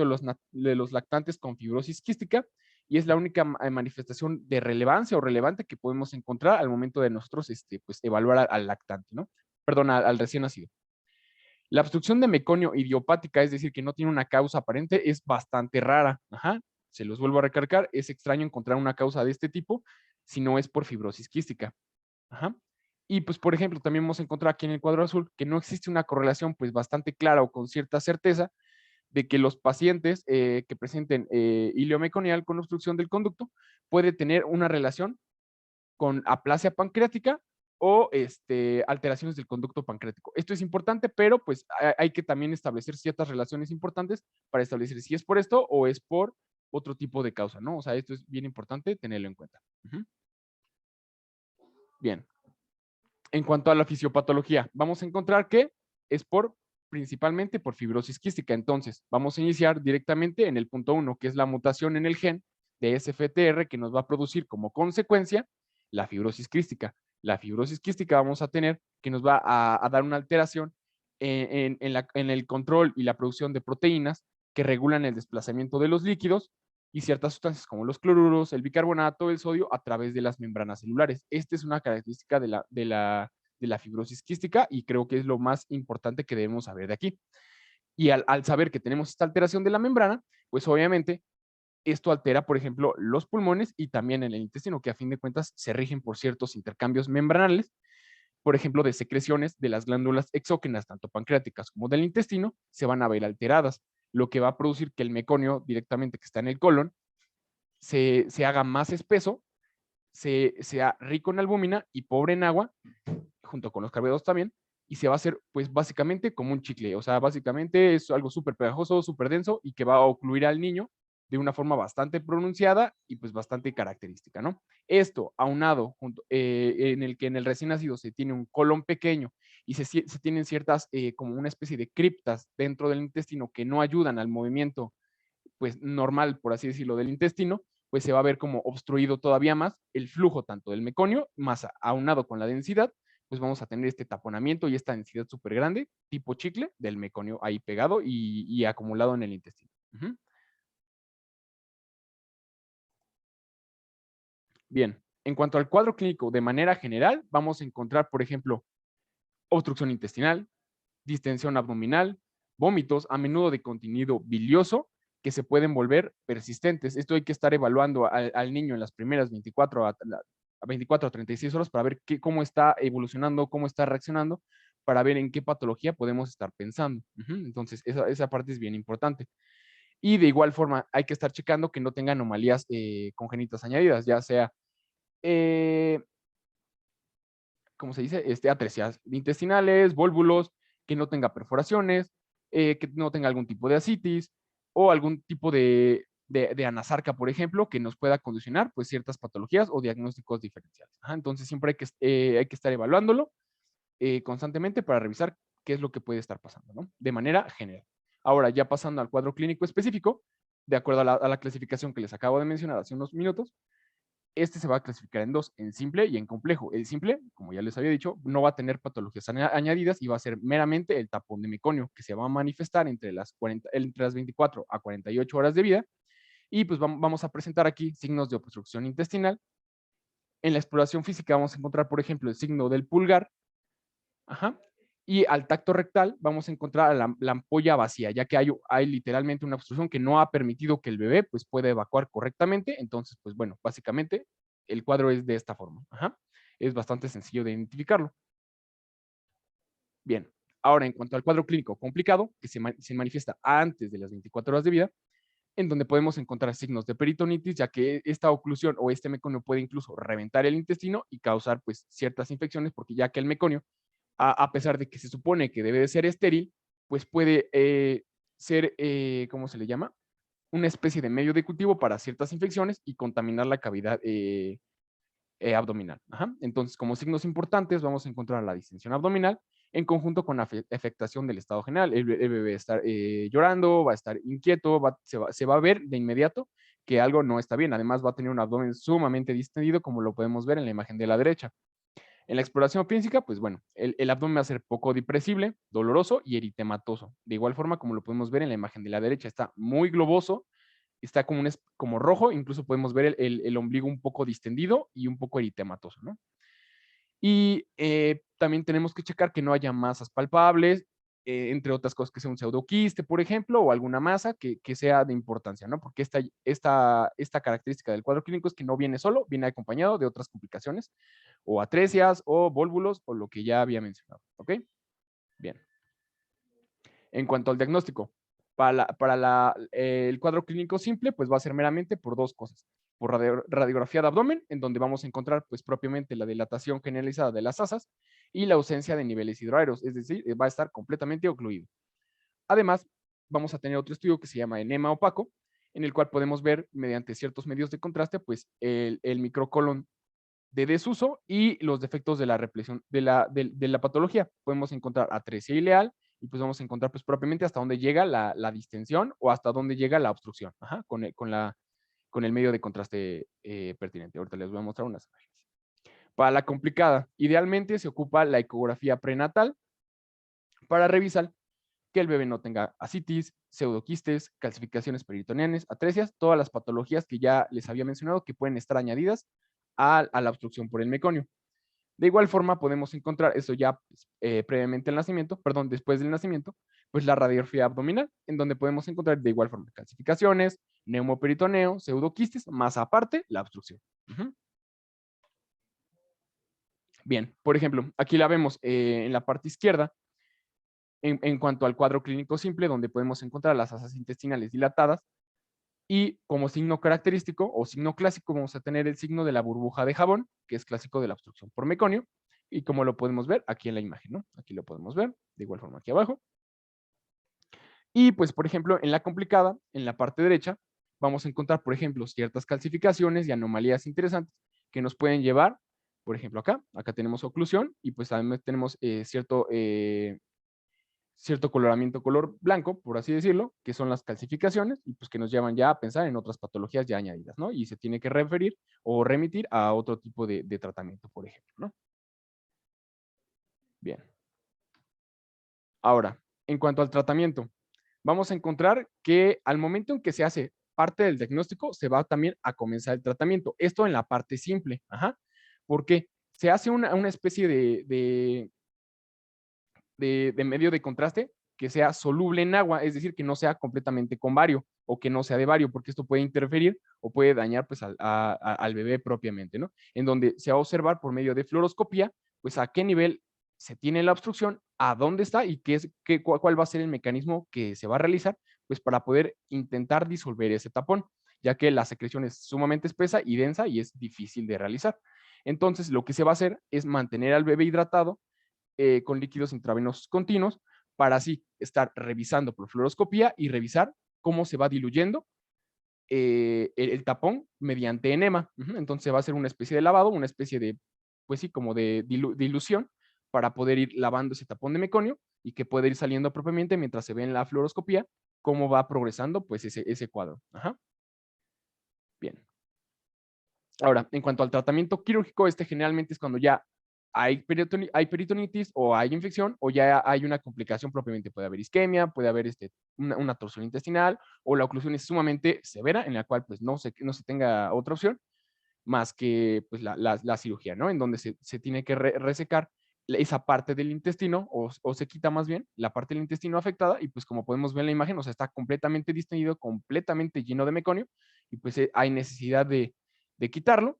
de los lactantes con fibrosis quística y es la única manifestación de relevancia o relevante que podemos encontrar al momento de nosotros pues, evaluar al lactante, ¿no? Perdón, al recién nacido. La obstrucción de meconio idiopática, es decir, que no tiene una causa aparente, es bastante rara. Ajá. Se los vuelvo a recargar, es extraño encontrar una causa de este tipo si no es por fibrosis quística. Ajá. Y pues, por ejemplo, también hemos encontrado aquí en el cuadro azul que no existe una correlación pues bastante clara o con cierta certeza de que los pacientes que presenten hilio meconial con obstrucción del conducto puede tener una relación con aplasia pancreática o alteraciones del conducto pancreático. Esto es importante, pero pues hay que también establecer ciertas relaciones importantes para establecer si es por esto o es por otro tipo de causa, ¿no? O sea, esto es bien importante tenerlo en cuenta. Uh-huh. Bien. En cuanto a la fisiopatología, vamos a encontrar que es principalmente por fibrosis quística. Entonces, vamos a iniciar directamente en el punto 1, que es la mutación en el gen de SFTR que nos va a producir como consecuencia la fibrosis quística. La fibrosis quística vamos a tener que nos va a dar una alteración en el control y la producción de proteínas que regulan el desplazamiento de los líquidos y ciertas sustancias como los cloruros, el bicarbonato, el sodio a través de las membranas celulares. Esta es una característica de la fibrosis quística y creo que es lo más importante que debemos saber de aquí. Y al saber que tenemos esta alteración de la membrana, pues obviamente esto altera, por ejemplo, los pulmones y también en el intestino, que a fin de cuentas se rigen por ciertos intercambios membranales, por ejemplo, de secreciones de las glándulas exógenas, tanto pancreáticas como del intestino, se van a ver alteradas, lo que va a producir que el meconio directamente que está en el colon se haga más espeso, sea rico en albúmina y pobre en agua, junto con los carbohidratos también, y se va a hacer pues básicamente como un chicle, o sea, básicamente es algo súper pegajoso, súper denso y que va a ocluir al niño de una forma bastante pronunciada y pues bastante característica, ¿no? Esto aunado en el que en el recién nacido se tiene un colon pequeño y se tienen ciertas como una especie de criptas dentro del intestino que no ayudan al movimiento pues normal, por así decirlo, del intestino, pues se va a ver como obstruido todavía más el flujo tanto del meconio, más aunado con la densidad, pues vamos a tener este taponamiento y esta densidad súper grande, tipo chicle, del meconio ahí pegado y acumulado en el intestino. Uh-huh. Bien, en cuanto al cuadro clínico, de manera general, vamos a encontrar, por ejemplo, obstrucción intestinal, distensión abdominal, vómitos, a menudo de contenido bilioso, que se pueden volver persistentes. Esto hay que estar evaluando al niño en las primeras 24 a 36 horas para ver cómo está evolucionando, cómo está reaccionando, para ver en qué patología podemos estar pensando. Entonces, esa parte es bien importante. Y de igual forma, hay que estar checando que no tenga anomalías congénitas añadidas, ya sea, ¿cómo se dice? Atresias intestinales, vólvulos, que no tenga perforaciones, que no tenga algún tipo de ascitis o algún tipo de anasarca, por ejemplo, que nos pueda condicionar pues ciertas patologías o diagnósticos diferenciales. Ajá, entonces siempre hay que estar evaluándolo constantemente para revisar qué es lo que puede estar pasando, ¿no? De manera general. Ahora, ya pasando al cuadro clínico específico, de acuerdo a la clasificación que les acabo de mencionar hace unos minutos, se va a clasificar en dos, en simple y en complejo. El simple, como ya les había dicho, no va a tener patologías añadidas y va a ser meramente el tapón de meconio, que se va a manifestar entre las 24 a 48 horas de vida. Y pues vamos a presentar aquí signos de obstrucción intestinal En la exploración física vamos a encontrar, por ejemplo, el signo del pulgar. Ajá. Y al tacto rectal vamos a encontrar la ampolla vacía, ya que hay literalmente una obstrucción que no ha permitido que el bebé pues, pueda evacuar correctamente. Entonces, pues bueno, básicamente el cuadro es de esta forma. Ajá. Es bastante sencillo de identificarlo. Bien, ahora en cuanto al cuadro clínico complicado, que se manifiesta antes de las 24 horas de vida, en donde podemos encontrar signos de peritonitis, ya que esta oclusión o este meconio puede incluso reventar el intestino y causar pues ciertas infecciones, porque ya que el meconio, a pesar de que se supone que debe de ser estéril, pues puede ser, ¿cómo se le llama? Una especie de medio de cultivo para ciertas infecciones y contaminar la cavidad abdominal. Ajá. Entonces, como signos importantes, vamos a encontrar la distensión abdominal en conjunto con la afectación del estado general. El bebé va a estar llorando, va a estar inquieto, se va a ver de inmediato que algo no está bien. Además, va a tener un abdomen sumamente distendido, como lo podemos ver en la imagen de la derecha. En la exploración física, pues bueno, el abdomen va a ser poco depresible, doloroso y eritematoso. De igual forma, como lo podemos ver en la imagen de la derecha, está muy globoso, está como rojo, incluso podemos ver el ombligo un poco distendido y un poco eritematoso, ¿no? Y también tenemos que checar que no haya masas palpables, entre otras cosas que sea un pseudoquiste, por ejemplo, o alguna masa que sea de importancia, ¿no? Porque esta característica del cuadro clínico es que no viene solo, viene acompañado de otras complicaciones, o atresias, o vólvulos, o lo que ya había mencionado, ¿ok? Bien. En cuanto al diagnóstico, el cuadro clínico simple, pues va a ser meramente por dos cosas. Por radiografía de abdomen, en donde vamos a encontrar pues propiamente la dilatación generalizada de las asas y la ausencia de niveles hidroaéreos, es decir, va a estar completamente ocluido. Además, vamos a tener otro estudio que se llama enema opaco, en el cual podemos ver mediante ciertos medios de contraste pues el microcolon de desuso y los defectos de la represión de la patología. Podemos encontrar atresia ileal y pues vamos a encontrar pues propiamente hasta dónde llega la distensión o hasta dónde llega la obstrucción, ajá, con el medio de contraste pertinente. Ahorita les voy a mostrar unas imágenes. Para la complicada, idealmente se ocupa la ecografía prenatal para revisar que el bebé no tenga ascitis, pseudoquistes, calcificaciones peritoneales, atresias, todas las patologías que ya les había mencionado que pueden estar añadidas a la obstrucción por el meconio. De igual forma podemos encontrar eso ya pues, previamente al nacimiento, perdón, después del nacimiento, pues la radiografía abdominal, en donde podemos encontrar de igual forma calcificaciones, neumoperitoneo, pseudoquistes, más aparte la obstrucción. Bien, por ejemplo, aquí la vemos en la parte izquierda, en cuanto al cuadro clínico simple, donde podemos encontrar las asas intestinales dilatadas, y como signo característico o signo clásico vamos a tener el signo de la burbuja de jabón, que es clásico de la obstrucción por meconio, y como lo podemos ver aquí en la imagen, ¿no? Aquí lo podemos ver, de igual forma aquí abajo. Y pues, por ejemplo, en la complicada, en la parte derecha, vamos a encontrar, por ejemplo, ciertas calcificaciones y anomalías interesantes que nos pueden llevar, por ejemplo, acá tenemos oclusión y pues también tenemos cierto coloramiento color blanco, por así decirlo, que son las calcificaciones y pues que nos llevan ya a pensar en otras patologías ya añadidas, ¿no? Y se tiene que referir o remitir a otro tipo de tratamiento, por ejemplo, ¿no? Bien. Ahora, en cuanto al tratamiento, vamos a encontrar que al momento en que se hace parte del diagnóstico, se va también a comenzar el tratamiento. Esto en la parte simple, ajá, porque se hace una especie de medio de contraste que sea soluble en agua, es decir, que no sea completamente con bario o que no sea de bario, porque esto puede interferir o puede dañar pues al bebé propiamente, ¿no? En donde se va a observar por medio de fluoroscopía, pues a qué nivel se tiene la obstrucción, a dónde está y cuál va a ser el mecanismo que se va a realizar, pues para poder intentar disolver ese tapón, ya que la secreción es sumamente espesa y densa y es difícil de realizar. Entonces, lo que se va a hacer es mantener al bebé hidratado con líquidos intravenosos continuos para así estar revisando por fluoroscopía y revisar cómo se va diluyendo el tapón mediante enema. Entonces va a ser una especie de lavado, una especie de, pues sí, como de dilución para poder ir lavando ese tapón de meconio y que pueda ir saliendo propiamente mientras se ve en la fluoroscopía cómo va progresando pues ese cuadro. Ajá. Bien. Ahora, en cuanto al tratamiento quirúrgico, generalmente es cuando ya hay peritonitis o hay infección o ya hay una complicación propiamente. Puede haber isquemia, puede haber una torsión intestinal o la oclusión es sumamente severa en la cual pues no se tenga otra opción. más que pues, la cirugía, ¿no? En donde se tiene que resecar esa parte del intestino, o se quita más bien la parte del intestino afectada, y pues como podemos ver en la imagen, o sea, está completamente distendido, completamente lleno de meconio, y pues hay necesidad de quitarlo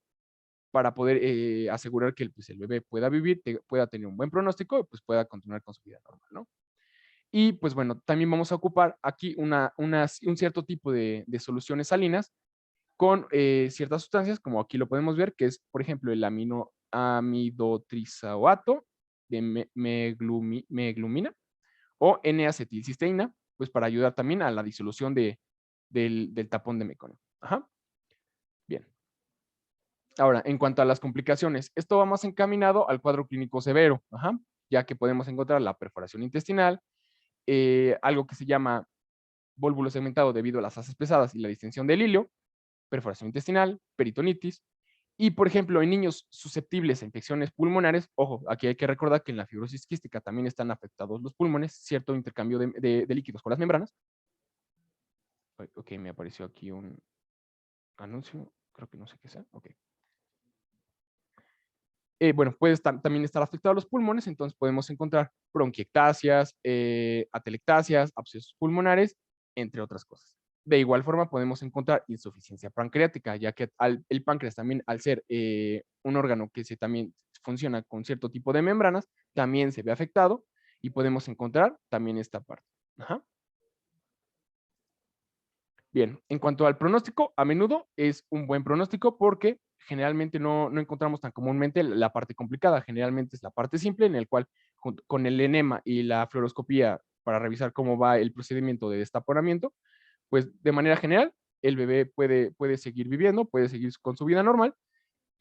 para poder asegurar que pues, el bebé pueda vivir, pueda tener un buen pronóstico y pues pueda continuar con su vida normal, ¿no? Y pues bueno, también vamos a ocupar aquí un cierto tipo de soluciones salinas con ciertas sustancias, como aquí lo podemos ver, que es, por ejemplo, el amidotrizoato de meglumina o N-acetilcisteína, pues para ayudar también a la disolución del tapón de meconio. Ajá. Bien. Ahora, en cuanto a las complicaciones, esto va más encaminado al cuadro clínico severo, ajá, ya que podemos encontrar la perforación intestinal, algo que se llama vólvulo segmentado debido a las asas pesadas y la distensión del hilio, perforación intestinal, peritonitis, y por ejemplo, en niños susceptibles a infecciones pulmonares, ojo, aquí hay que recordar que en la fibrosis quística también están afectados los pulmones, cierto intercambio de líquidos con las membranas. Ok, me apareció aquí un anuncio, creo que no sé qué sea, ok. Bueno, puede también estar afectado a los pulmones, entonces podemos encontrar bronquiectasias, atelectasias, abscesos pulmonares, entre otras cosas. De igual forma podemos encontrar insuficiencia pancreática, ya que el páncreas también, al ser un órgano que también funciona con cierto tipo de membranas, también se ve afectado y podemos encontrar también esta parte. Ajá. Bien, en cuanto al pronóstico, a menudo es un buen pronóstico porque generalmente no encontramos tan comúnmente la parte complicada, generalmente es la parte simple en el cual con el enema y la fluoroscopía para revisar cómo va el procedimiento de destaponamiento, pues de manera general el bebé puede seguir viviendo, puede seguir con su vida normal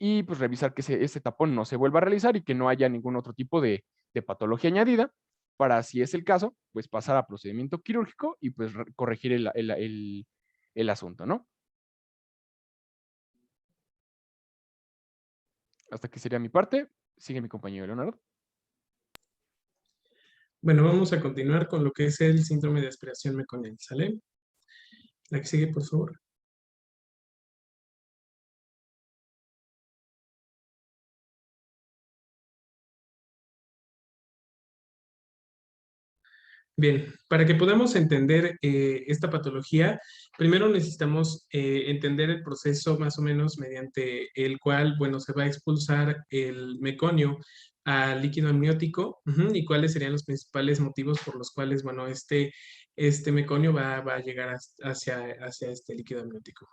y pues revisar que ese tapón no se vuelva a realizar y que no haya ningún otro tipo de patología añadida para, si es el caso, pues pasar a procedimiento quirúrgico y pues corregir el asunto, ¿no? Hasta aquí sería mi parte. Sigue mi compañero Leonardo. Bueno, vamos a continuar con lo que es el síndrome de aspiración meconial, ¿sale? La que sigue, por favor. Bien, para que podamos entender esta patología, primero necesitamos entender el proceso más o menos mediante el cual, bueno, se va a expulsar el meconio al líquido amniótico, y cuáles serían los principales motivos por los cuales, bueno, este meconio va a llegar hacia este líquido amniótico.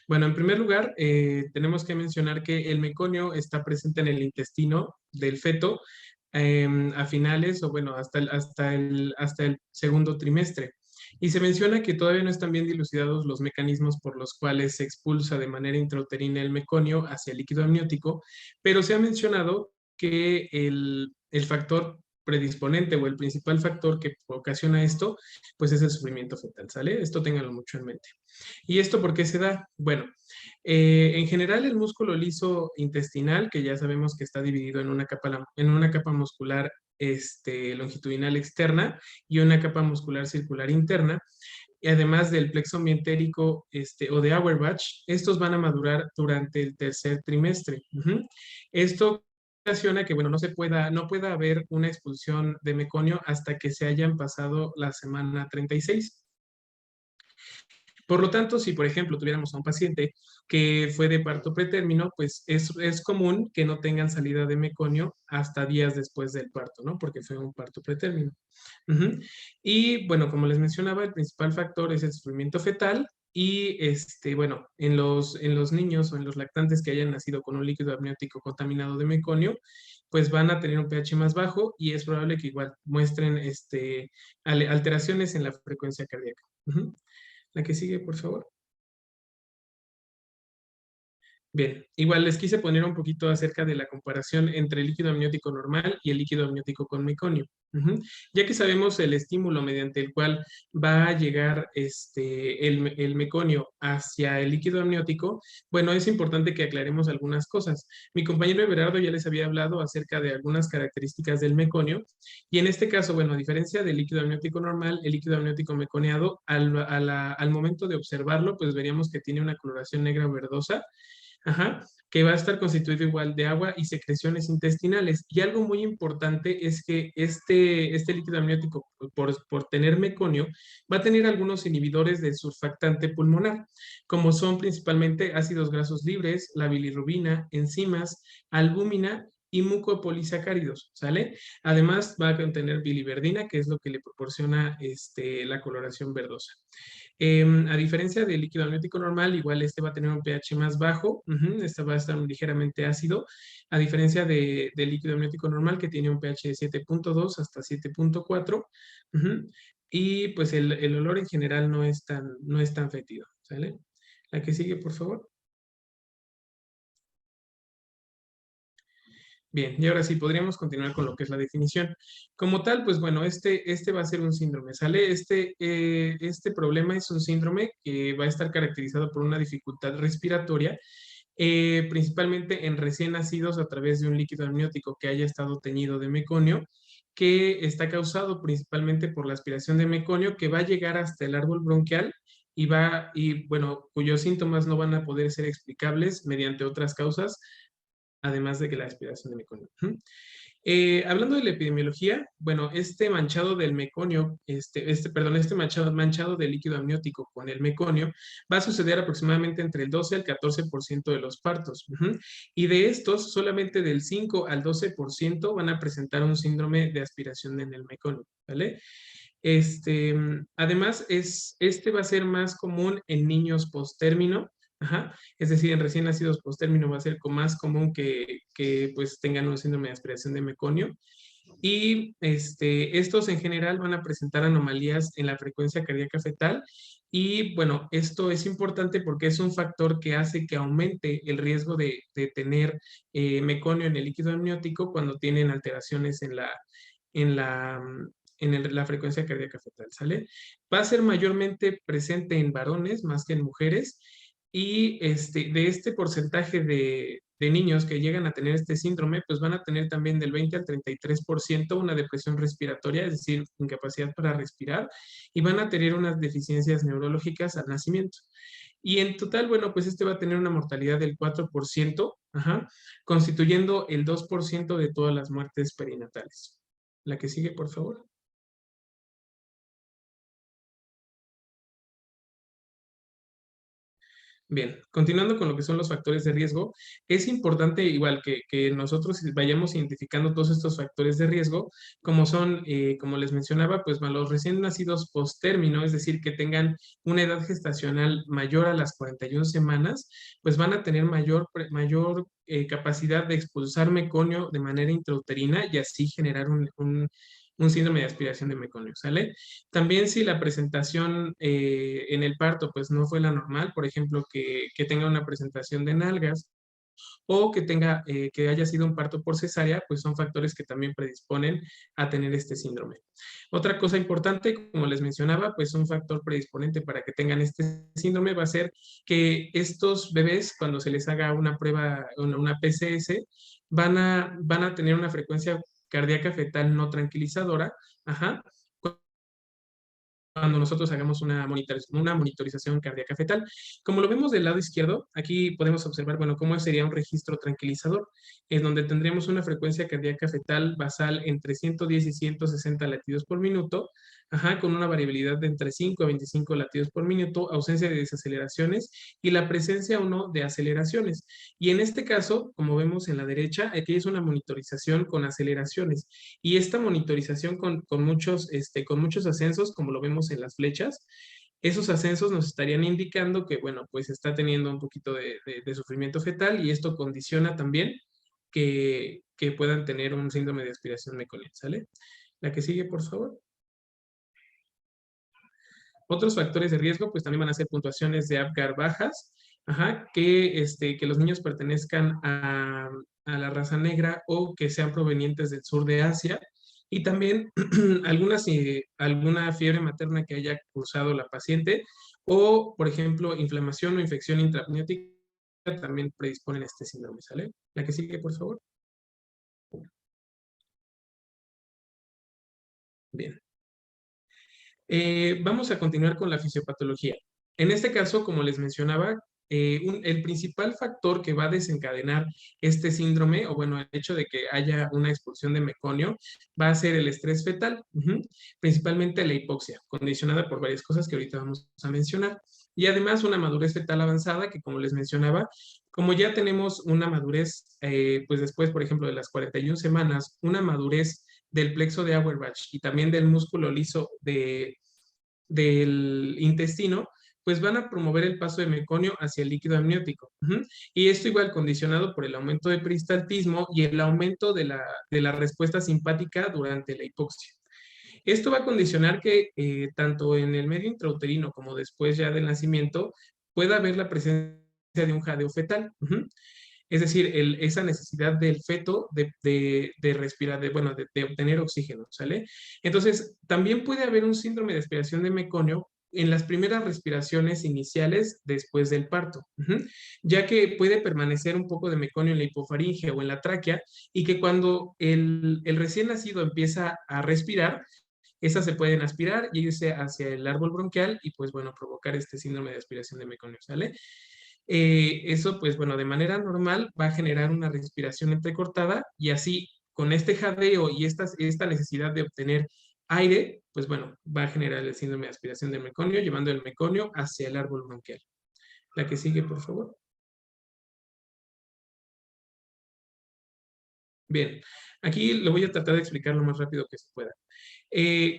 Bueno, en primer lugar, tenemos que mencionar que el meconio está presente en el intestino del feto a finales o bueno, hasta el segundo trimestre. Y se menciona que todavía no están bien dilucidados los mecanismos por los cuales se expulsa de manera intrauterina el meconio hacia el líquido amniótico, pero se ha mencionado que el factor predisponente o el principal factor que ocasiona esto, pues es el sufrimiento fetal, ¿sale? Esto ténganlo mucho en mente. ¿Y esto por qué se da? Bueno, en general, el músculo liso intestinal, que ya sabemos que está dividido en una capa muscular longitudinal externa y una capa muscular circular interna, y además del plexo mientérico o de Auerbach, estos van a madurar durante el tercer trimestre. Esto ocasiona que, bueno, no pueda haber una expulsión de meconio hasta que se hayan pasado la semana 36. Por lo tanto, si por ejemplo tuviéramos a un paciente que fue de parto pretérmino, pues es común que no tengan salida de meconio hasta días después del parto, ¿no? Porque fue un parto pretérmino. Y bueno, como les mencionaba, el principal factor es el sufrimiento fetal y bueno, en los niños o en los lactantes que hayan nacido con un líquido amniótico contaminado de meconio, pues van a tener un pH más bajo y es probable que igual muestren alteraciones en la frecuencia cardíaca. La que sigue, por favor. Bien, igual les quise poner un poquito acerca de la comparación entre el líquido amniótico normal y el líquido amniótico con meconio. Ya que sabemos el estímulo mediante el cual va a llegar el meconio hacia el líquido amniótico, bueno, es importante que aclaremos algunas cosas. Mi compañero Everardo ya les había hablado acerca de algunas características del meconio y en este caso, bueno, a diferencia del líquido amniótico normal, el líquido amniótico meconeado, al momento de observarlo, pues veríamos que tiene una coloración negra o verdosa. Ajá, que va a estar constituido igual de agua y secreciones intestinales. Y algo muy importante es que este líquido amniótico, por tener meconio, va a tener algunos inhibidores del surfactante pulmonar, como son principalmente ácidos grasos libres, la bilirrubina, enzimas, albúmina y mucopolisacáridos, ¿sale? Además va a contener biliverdina, que es lo que le proporciona la coloración verdosa. A diferencia del líquido amniótico normal, igual este va a tener un pH más bajo, este va a estar ligeramente ácido, a diferencia del líquido amniótico normal que tiene un pH de 7.2 hasta 7.4, y pues el olor en general no es tan fétido, ¿sale? La que sigue, por favor. Bien, y ahora sí, podríamos continuar con lo que es la definición. Como tal, pues bueno, este va a ser un síndrome, ¿sale? Este problema es un síndrome que va a estar caracterizado por una dificultad respiratoria, principalmente en recién nacidos a través de un líquido amniótico que haya estado teñido de meconio, que está causado principalmente por la aspiración de meconio, que va a llegar hasta el árbol bronquial y bueno, cuyos síntomas no van a poder ser explicables mediante otras causas, además de que la aspiración de meconio. Hablando de la epidemiología, bueno, este manchado del meconio, este manchado del líquido amniótico con el meconio va a suceder aproximadamente entre el 12 al 14% de los partos. Y de estos, solamente del 5 al 12% van a presentar un síndrome de aspiración en el meconio, ¿vale? Además, este va a ser más común en niños posttérmino. Ajá. Es decir, en recién nacidos posttérmino va a ser más común que pues tengan un síndrome de aspiración de meconio. Y estos en general van a presentar anomalías en la frecuencia cardíaca fetal. Y bueno, esto es importante porque es un factor que hace que aumente el riesgo de tener meconio en el líquido amniótico cuando tienen alteraciones en la, la frecuencia cardíaca fetal, ¿sale? Va a ser mayormente presente en varones más que en mujeres. Y de este porcentaje de niños que llegan a tener este síndrome, pues van a tener también del 20 al 33% una depresión respiratoria, es decir, incapacidad para respirar, y van a tener unas deficiencias neurológicas al nacimiento. Y en total, bueno, pues este va a tener una mortalidad del 4%, constituyendo el 2% de todas las muertes perinatales. La que sigue, por favor. Bien, continuando con lo que son los factores de riesgo, es importante igual que nosotros vayamos identificando todos estos factores de riesgo, como son, como les mencionaba, pues los recién nacidos post-término, es decir, que tengan una edad gestacional mayor a las 41 semanas, pues van a tener mayor capacidad de expulsar meconio de manera intrauterina y así generar un síndrome de aspiración de meconio, ¿sale? También si la presentación en el parto pues no fue la normal, por ejemplo, que tenga una presentación de nalgas o que haya sido un parto por cesárea, pues son factores que también predisponen a tener este síndrome. Otra cosa importante, como les mencionaba, pues un factor predisponente para que tengan este síndrome va a ser que estos bebés, cuando se les haga una prueba, una PCS, van a tener una frecuencia cardíaca fetal no tranquilizadora, cuando nosotros hagamos una monitorización cardíaca fetal. Como lo vemos del lado izquierdo, aquí podemos observar, bueno, cómo sería un registro tranquilizador, en donde tendríamos una frecuencia cardíaca fetal basal entre 110 y 160 latidos por minuto, con una variabilidad de entre 5 a 25 latidos por minuto, ausencia de desaceleraciones y la presencia o no de aceleraciones. Y en este caso, como vemos en la derecha, aquí es una monitorización con aceleraciones. Y esta monitorización con muchos ascensos, como lo vemos en las flechas, esos ascensos nos estarían indicando que, bueno, pues está teniendo un poquito de sufrimiento fetal y esto condiciona también que puedan tener un síndrome de aspiración meconiana, ¿sale? La que sigue, por favor. Otros factores de riesgo, pues también van a ser puntuaciones de APGAR bajas, que los niños pertenezcan a la raza negra o que sean provenientes del sur de Asia, y también alguna fiebre materna que haya cursado la paciente, o, por ejemplo, inflamación o infección intraamniótica también predisponen a este síndrome, ¿sale? La que sigue, por favor. Bien. Vamos a continuar con la fisiopatología. En este caso, como les mencionaba, el principal factor que va a desencadenar este síndrome, o bueno, el hecho de que haya una expulsión de meconio, va a ser el estrés fetal, principalmente la hipoxia, condicionada por varias cosas que ahorita vamos a mencionar. Y además una madurez fetal avanzada, que como les mencionaba, como ya tenemos una madurez, pues después, por ejemplo, de las 41 semanas, una madurez del plexo de Auerbach y también del músculo liso del intestino, pues van a promover el paso de meconio hacia el líquido amniótico. Y esto igual condicionado por el aumento de peristaltismo y el aumento de la respuesta simpática durante la hipoxia. Esto va a condicionar que tanto en el medio intrauterino como después ya del nacimiento pueda haber la presencia de un jadeo fetal. Es decir, esa necesidad del feto de respirar, de obtener oxígeno, ¿sale? Entonces, también puede haber un síndrome de aspiración de meconio en las primeras respiraciones iniciales después del parto, ya que puede permanecer un poco de meconio en la hipofaringe o en la tráquea y que cuando el recién nacido empieza a respirar, esas se pueden aspirar y irse hacia el árbol bronquial y pues bueno, provocar este síndrome de aspiración de meconio, ¿sale? Eso pues bueno, de manera normal va a generar una respiración entrecortada y así con este jadeo y esta necesidad de obtener aire, pues bueno, va a generar el síndrome de aspiración del meconio, llevando el meconio hacia el árbol bronquial. La que sigue, por favor. Bien, aquí lo voy a tratar de explicar lo más rápido que se pueda.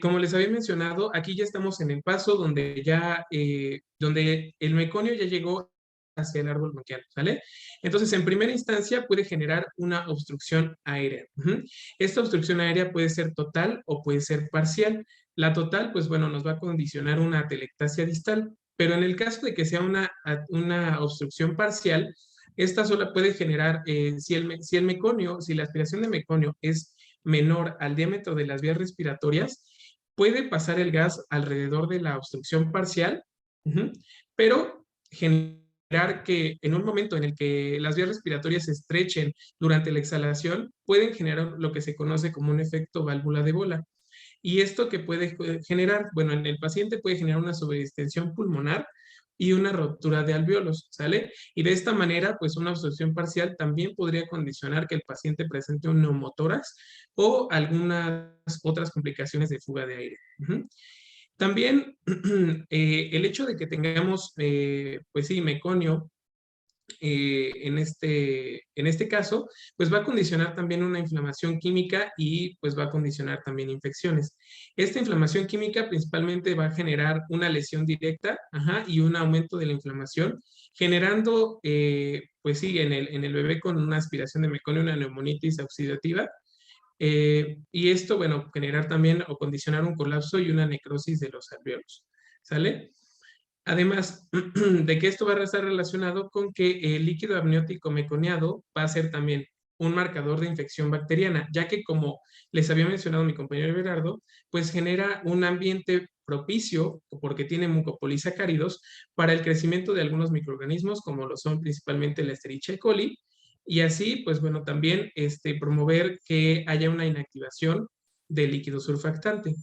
Como les había mencionado, aquí ya estamos en el paso donde donde el meconio ya llegó hacia el árbol bronquial, ¿sale? Entonces, en primera instancia puede generar una obstrucción aérea. Esta obstrucción aérea puede ser total o puede ser parcial. La total, pues bueno, nos va a condicionar una atelectasia distal, pero en el caso de que sea una obstrucción parcial, esta sola puede generar, si el meconio, si la aspiración de meconio es menor al diámetro de las vías respiratorias, puede pasar el gas alrededor de la obstrucción parcial, pero generar que en un momento en el que las vías respiratorias se estrechen durante la exhalación, pueden generar lo que se conoce como un efecto válvula de bola. Y esto que puede generar, bueno, en el paciente puede generar una sobredistensión pulmonar y una ruptura de alvéolos, ¿sale? Y de esta manera, pues una obstrucción parcial también podría condicionar que el paciente presente un neumotórax o algunas otras complicaciones de fuga de aire. También el hecho de que tengamos, pues sí, meconio en este caso, pues va a condicionar también una inflamación química y pues va a condicionar también infecciones. Esta inflamación química principalmente va a generar una lesión directa y un aumento de la inflamación, generando, pues sí, en el bebé con una aspiración de meconio, una neumonitis oxidativa, y esto, bueno, generar también o condicionar un colapso y una necrosis de los alvéolos, ¿sale? Además de que esto va a estar relacionado con que el líquido amniótico meconiado va a ser también un marcador de infección bacteriana, ya que como les había mencionado mi compañero Everardo, pues genera un ambiente propicio, porque tiene mucopolisacáridos, para el crecimiento de algunos microorganismos, como lo son principalmente la Escherichia coli, y así, pues bueno, también promover que haya una inactivación del líquido surfactante.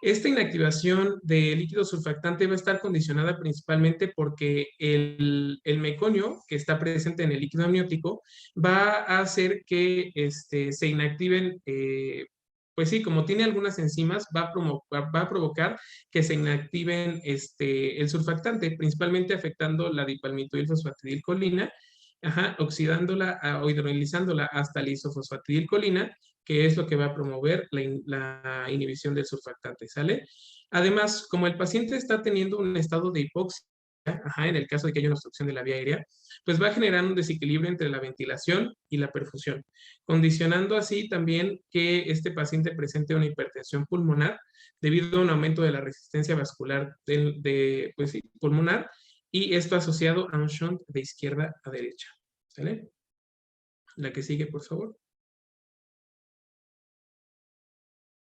Esta inactivación de líquido surfactante va a estar condicionada principalmente porque el meconio que está presente en el líquido amniótico va a hacer que se inactiven, pues sí, como tiene algunas enzimas, va a provocar que se inactiven el surfactante, principalmente afectando la dipalmitoilfosfatidilcolina, oxidándola o hidrolizándola hasta la isofosfatidilcolina, que es lo que va a promover la inhibición del surfactante, ¿sale? Además, como el paciente está teniendo un estado de hipoxia, en el caso de que haya una obstrucción de la vía aérea, pues va a generar un desequilibrio entre la ventilación y la perfusión, condicionando así también que este paciente presente una hipertensión pulmonar debido a un aumento de la resistencia vascular pues sí, pulmonar, y esto asociado a un shunt de izquierda a derecha, ¿sale? La que sigue, por favor.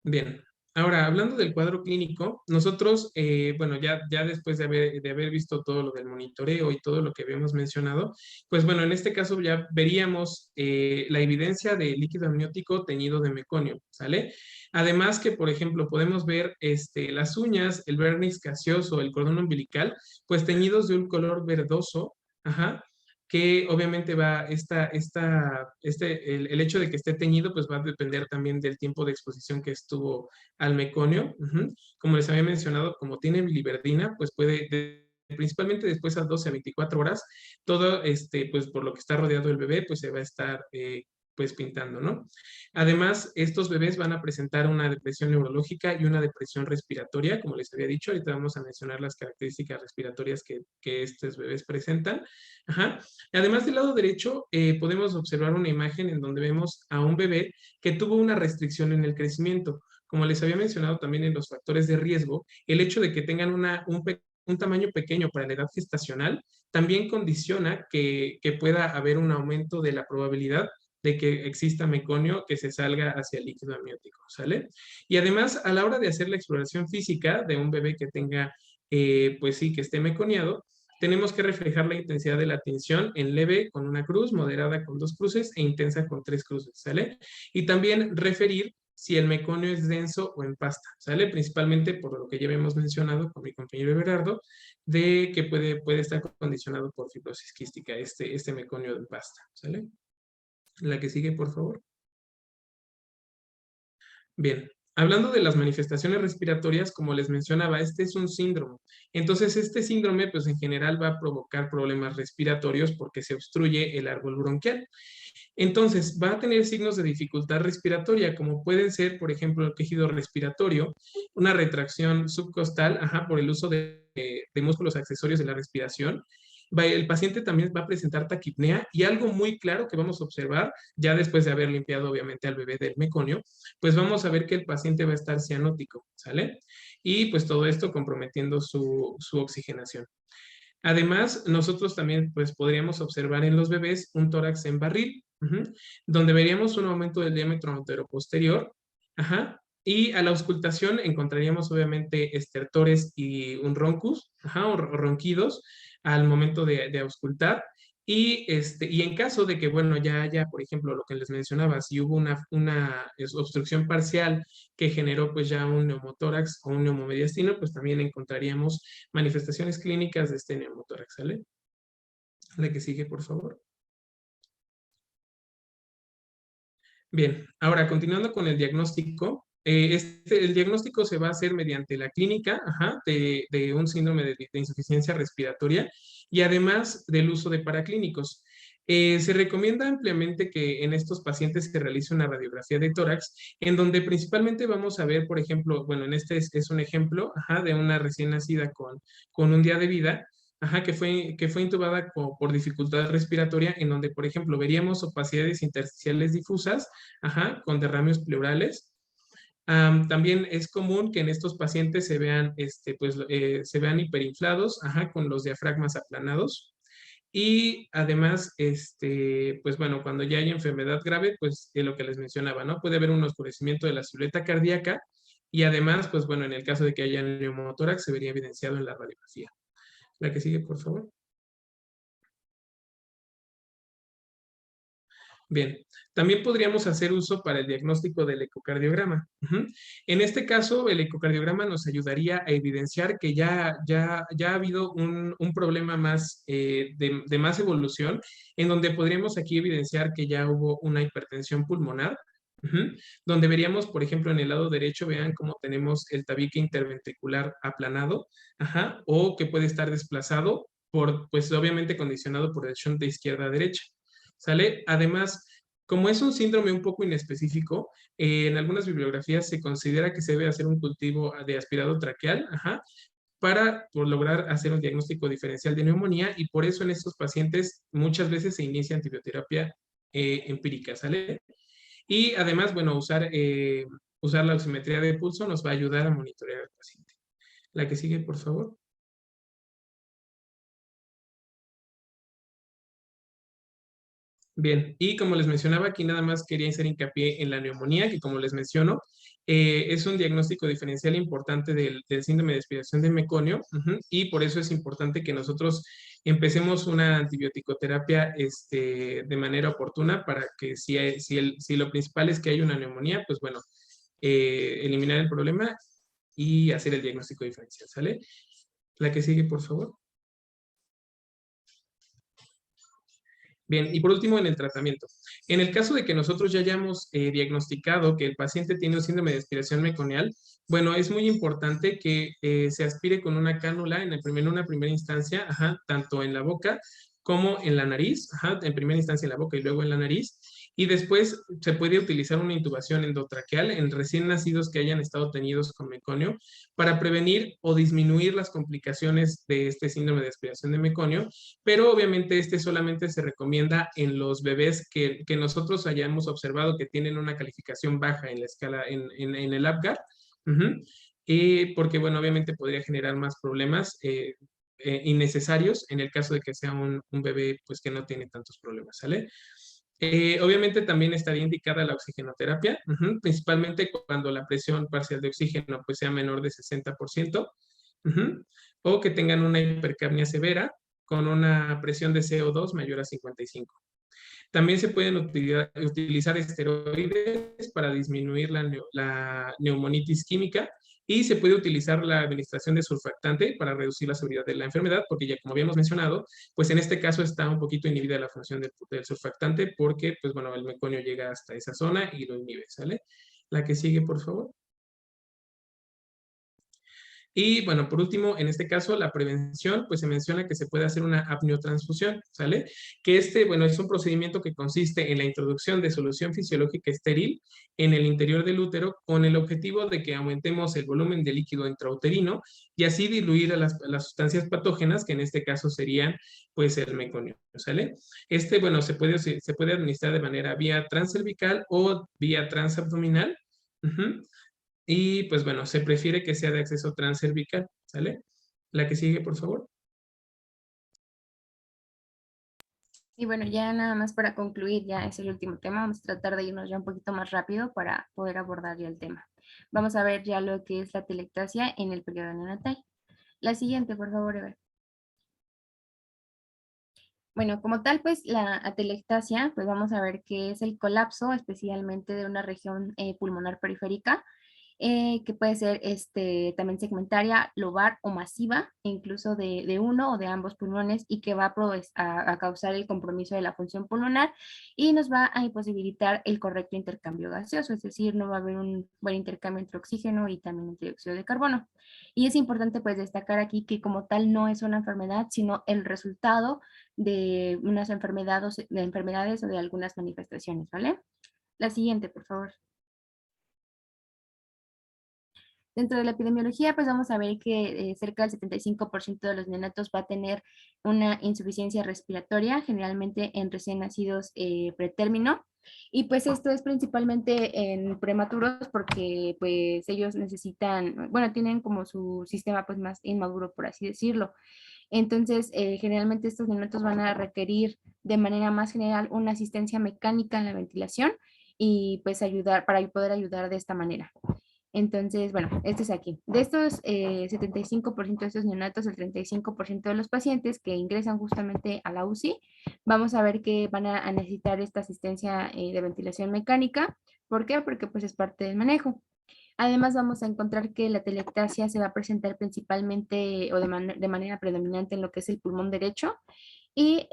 Bien, Ahora, hablando del cuadro clínico, nosotros, bueno, ya después de haber visto todo lo del monitoreo y todo lo que habíamos mencionado, pues bueno, en este caso ya veríamos la evidencia de líquido amniótico teñido de meconio, ¿sale? Además que, por ejemplo, podemos ver las uñas, el vernix caseoso, el cordón umbilical, pues teñidos de un color verdoso, ajá, que obviamente el hecho de que esté teñido, pues va a depender también del tiempo de exposición que estuvo al meconio. Como les había mencionado, como tiene biliverdina, pues principalmente después a 12 a 24 horas, todo, pues por lo que está rodeado el bebé, pues se va a estar, pues pintando, ¿no? Además, estos bebés van a presentar una depresión neurológica y una depresión respiratoria, como les había dicho, ahorita vamos a mencionar las características respiratorias que estos bebés presentan. Ajá. Además, del lado derecho, podemos observar una imagen en donde vemos a un bebé que tuvo una restricción en el crecimiento. Como les había mencionado también en los factores de riesgo, el hecho de que tengan un tamaño pequeño para la edad gestacional también condiciona que pueda haber un aumento de la probabilidad de que exista meconio que se salga hacia el líquido amniótico, ¿sale? Y además, a la hora de hacer la exploración física de un bebé que tenga, pues sí, que esté meconiado, tenemos que reflejar la intensidad de la tinción en leve con una cruz, moderada con 2 cruces e intensa con 3 cruces, ¿sale? Y también referir si el meconio es denso o en pasta, ¿sale? Principalmente por lo que ya habíamos mencionado con mi compañero Everardo, de que puede estar condicionado por fibrosis quística, este meconio en pasta, ¿sale? La que sigue, por favor. Bien, hablando de las manifestaciones respiratorias, como les mencionaba, este es un síndrome. Entonces, este síndrome, pues en general va a provocar problemas respiratorios porque se obstruye el árbol bronquial. Entonces, va a tener signos de dificultad respiratoria, como pueden ser, por ejemplo, el quejido respiratorio, una retracción subcostal, ajá, por el uso de músculos accesorios de la respiración. El paciente también va a presentar taquipnea y algo muy claro que vamos a observar, ya después de haber limpiado obviamente al bebé del meconio, pues vamos a ver que el paciente va a estar cianótico, ¿sale? Y pues todo esto comprometiendo su oxigenación. Además, nosotros también pues, podríamos observar en los bebés un tórax en barril, donde veríamos un aumento del diámetro anteroposterior, ajá, y a la auscultación encontraríamos obviamente estertores y un roncus, ajá, o ronquidos al momento de auscultar. Y en caso de que, bueno, ya haya, por ejemplo, lo que les mencionaba, si hubo una obstrucción parcial que generó pues ya un neumotórax o un neumomediastino, pues también encontraríamos manifestaciones clínicas de este neumotórax, ¿sale? La que sigue, por favor. Bien, ahora continuando con el diagnóstico, el diagnóstico se va a hacer mediante la clínica, ajá, de un síndrome de insuficiencia respiratoria y además del uso de paraclínicos. Se recomienda ampliamente que en estos pacientes se realice una radiografía de tórax, en donde principalmente vamos a ver, por ejemplo, bueno, en este es un ejemplo, ajá, de una recién nacida con un día de vida, ajá, que fue intubada por dificultad respiratoria, en donde, por ejemplo, veríamos opacidades intersticiales difusas, ajá, con derrames pleurales. También es común que en estos pacientes se vean hiperinflados, ajá, con los diafragmas aplanados. Y además, pues bueno, cuando ya hay enfermedad grave, pues es lo que les mencionaba, ¿no? Puede haber un oscurecimiento de la silueta cardíaca y además, pues bueno, en el caso de que haya neumotórax, se vería evidenciado en la radiografía. La que sigue, por favor. Bien, también podríamos hacer uso para el diagnóstico del ecocardiograma. En este caso, el ecocardiograma nos ayudaría a evidenciar que ya ha habido un problema más de más evolución, en donde podríamos aquí evidenciar que ya hubo una hipertensión pulmonar, donde veríamos, por ejemplo, en el lado derecho, vean cómo tenemos el tabique interventricular aplanado, o que puede estar desplazado pues obviamente condicionado por el shunt de izquierda a derecha. ¿Sale? Además, como es un síndrome un poco inespecífico, en algunas bibliografías se considera que se debe hacer un cultivo de aspirado traqueal, ajá, para lograr hacer un diagnóstico diferencial de neumonía y por eso en estos pacientes muchas veces se inicia antibioterapia empírica, ¿sale? Y además, bueno, usar la oximetría de pulso nos va a ayudar a monitorear al paciente. La que sigue, por favor. Bien, y como les mencionaba, aquí nada más quería hacer hincapié en la neumonía, que como les menciono, es un diagnóstico diferencial importante del síndrome de aspiración de meconio, y por eso es importante que nosotros empecemos una antibiótico-terapia de manera oportuna para que si lo principal es que hay una neumonía, pues bueno, eliminar el problema y hacer el diagnóstico diferencial, ¿sale? La que sigue, por favor. Bien, y por último, en el tratamiento. En el caso de que nosotros ya hayamos diagnosticado que el paciente tiene un síndrome de aspiración meconial, bueno, es muy importante que se aspire con una cánula en una primera instancia, tanto en la boca como en la nariz, en primera instancia en la boca y luego en la nariz, y después se puede utilizar una intubación endotraqueal en recién nacidos que hayan estado tenidos con meconio para prevenir o disminuir las complicaciones de este síndrome de aspiración de meconio, pero obviamente solamente se recomienda en los bebés que nosotros hayamos observado que tienen una calificación baja en la escala, en el APGAR, y porque, bueno, obviamente podría generar más problemas innecesarios en el caso de que sea un bebé, pues, que no tiene tantos problemas, ¿sale? Obviamente también estaría indicada la oxigenoterapia, principalmente cuando la presión parcial de oxígeno pues sea menor de 60%, o que tengan una hipercapnia severa con una presión de CO2 mayor a 55. También se pueden utilizar esteroides para disminuir la neumonitis química y se puede utilizar la administración de surfactante para reducir la severidad de la enfermedad, porque ya como habíamos mencionado, pues en este caso está un poquito inhibida la función del surfactante porque, pues bueno, el meconio llega hasta esa zona y lo inhibe, ¿sale? La que sigue, por favor. Y bueno, por último, en este caso, la prevención, pues se menciona que se puede hacer una apneotransfusión, ¿sale? Que bueno, es un procedimiento que consiste en la introducción de solución fisiológica estéril en el interior del útero con el objetivo de que aumentemos el volumen de líquido intrauterino y así diluir a las sustancias patógenas, que en este caso serían, pues, el meconio, ¿sale? Bueno, se puede administrar de manera vía transcervical o vía transabdominal. Y pues bueno, se prefiere que sea de acceso transcervical, ¿sale? La que sigue, por favor. Y bueno, ya nada más para concluir, ya es el último tema, vamos a tratar de irnos ya un poquito más rápido para poder abordar ya el tema. Vamos a ver ya lo que es la telectasia en el periodo neonatal. La siguiente, por favor, Ever. Bueno, como tal, pues la atelectasia, pues vamos a ver que es el colapso especialmente de una región pulmonar periférica, que puede ser también segmentaria, lobar o masiva, incluso de uno o de ambos pulmones, y que va a causar el compromiso de la función pulmonar y nos va a imposibilitar el correcto intercambio gaseoso, es decir, no va a haber un buen intercambio entre oxígeno y también entre dióxido de carbono. Y es importante pues destacar aquí que como tal no es una enfermedad, sino el resultado de unas enfermedades o de algunas manifestaciones, ¿vale? La siguiente, por favor. Dentro de la epidemiología, pues vamos a ver que cerca del 75% de los neonatos va a tener una insuficiencia respiratoria, generalmente en recién nacidos pretérmino. Y pues esto es principalmente en prematuros porque pues ellos necesitan, bueno, tienen como su sistema pues más inmaduro, por así decirlo. Entonces, generalmente estos neonatos van a requerir de manera más general una asistencia mecánica en la ventilación y pues para poder ayudar de esta manera. Entonces, bueno, este es aquí. De estos 75% de estos neonatos, el 35% de los pacientes que ingresan justamente a la UCI, vamos a ver que van a necesitar esta asistencia de ventilación mecánica. ¿Por qué? Porque pues es parte del manejo. Además, vamos a encontrar que la telectasia se va a presentar principalmente o de manera predominante en lo que es el pulmón derecho y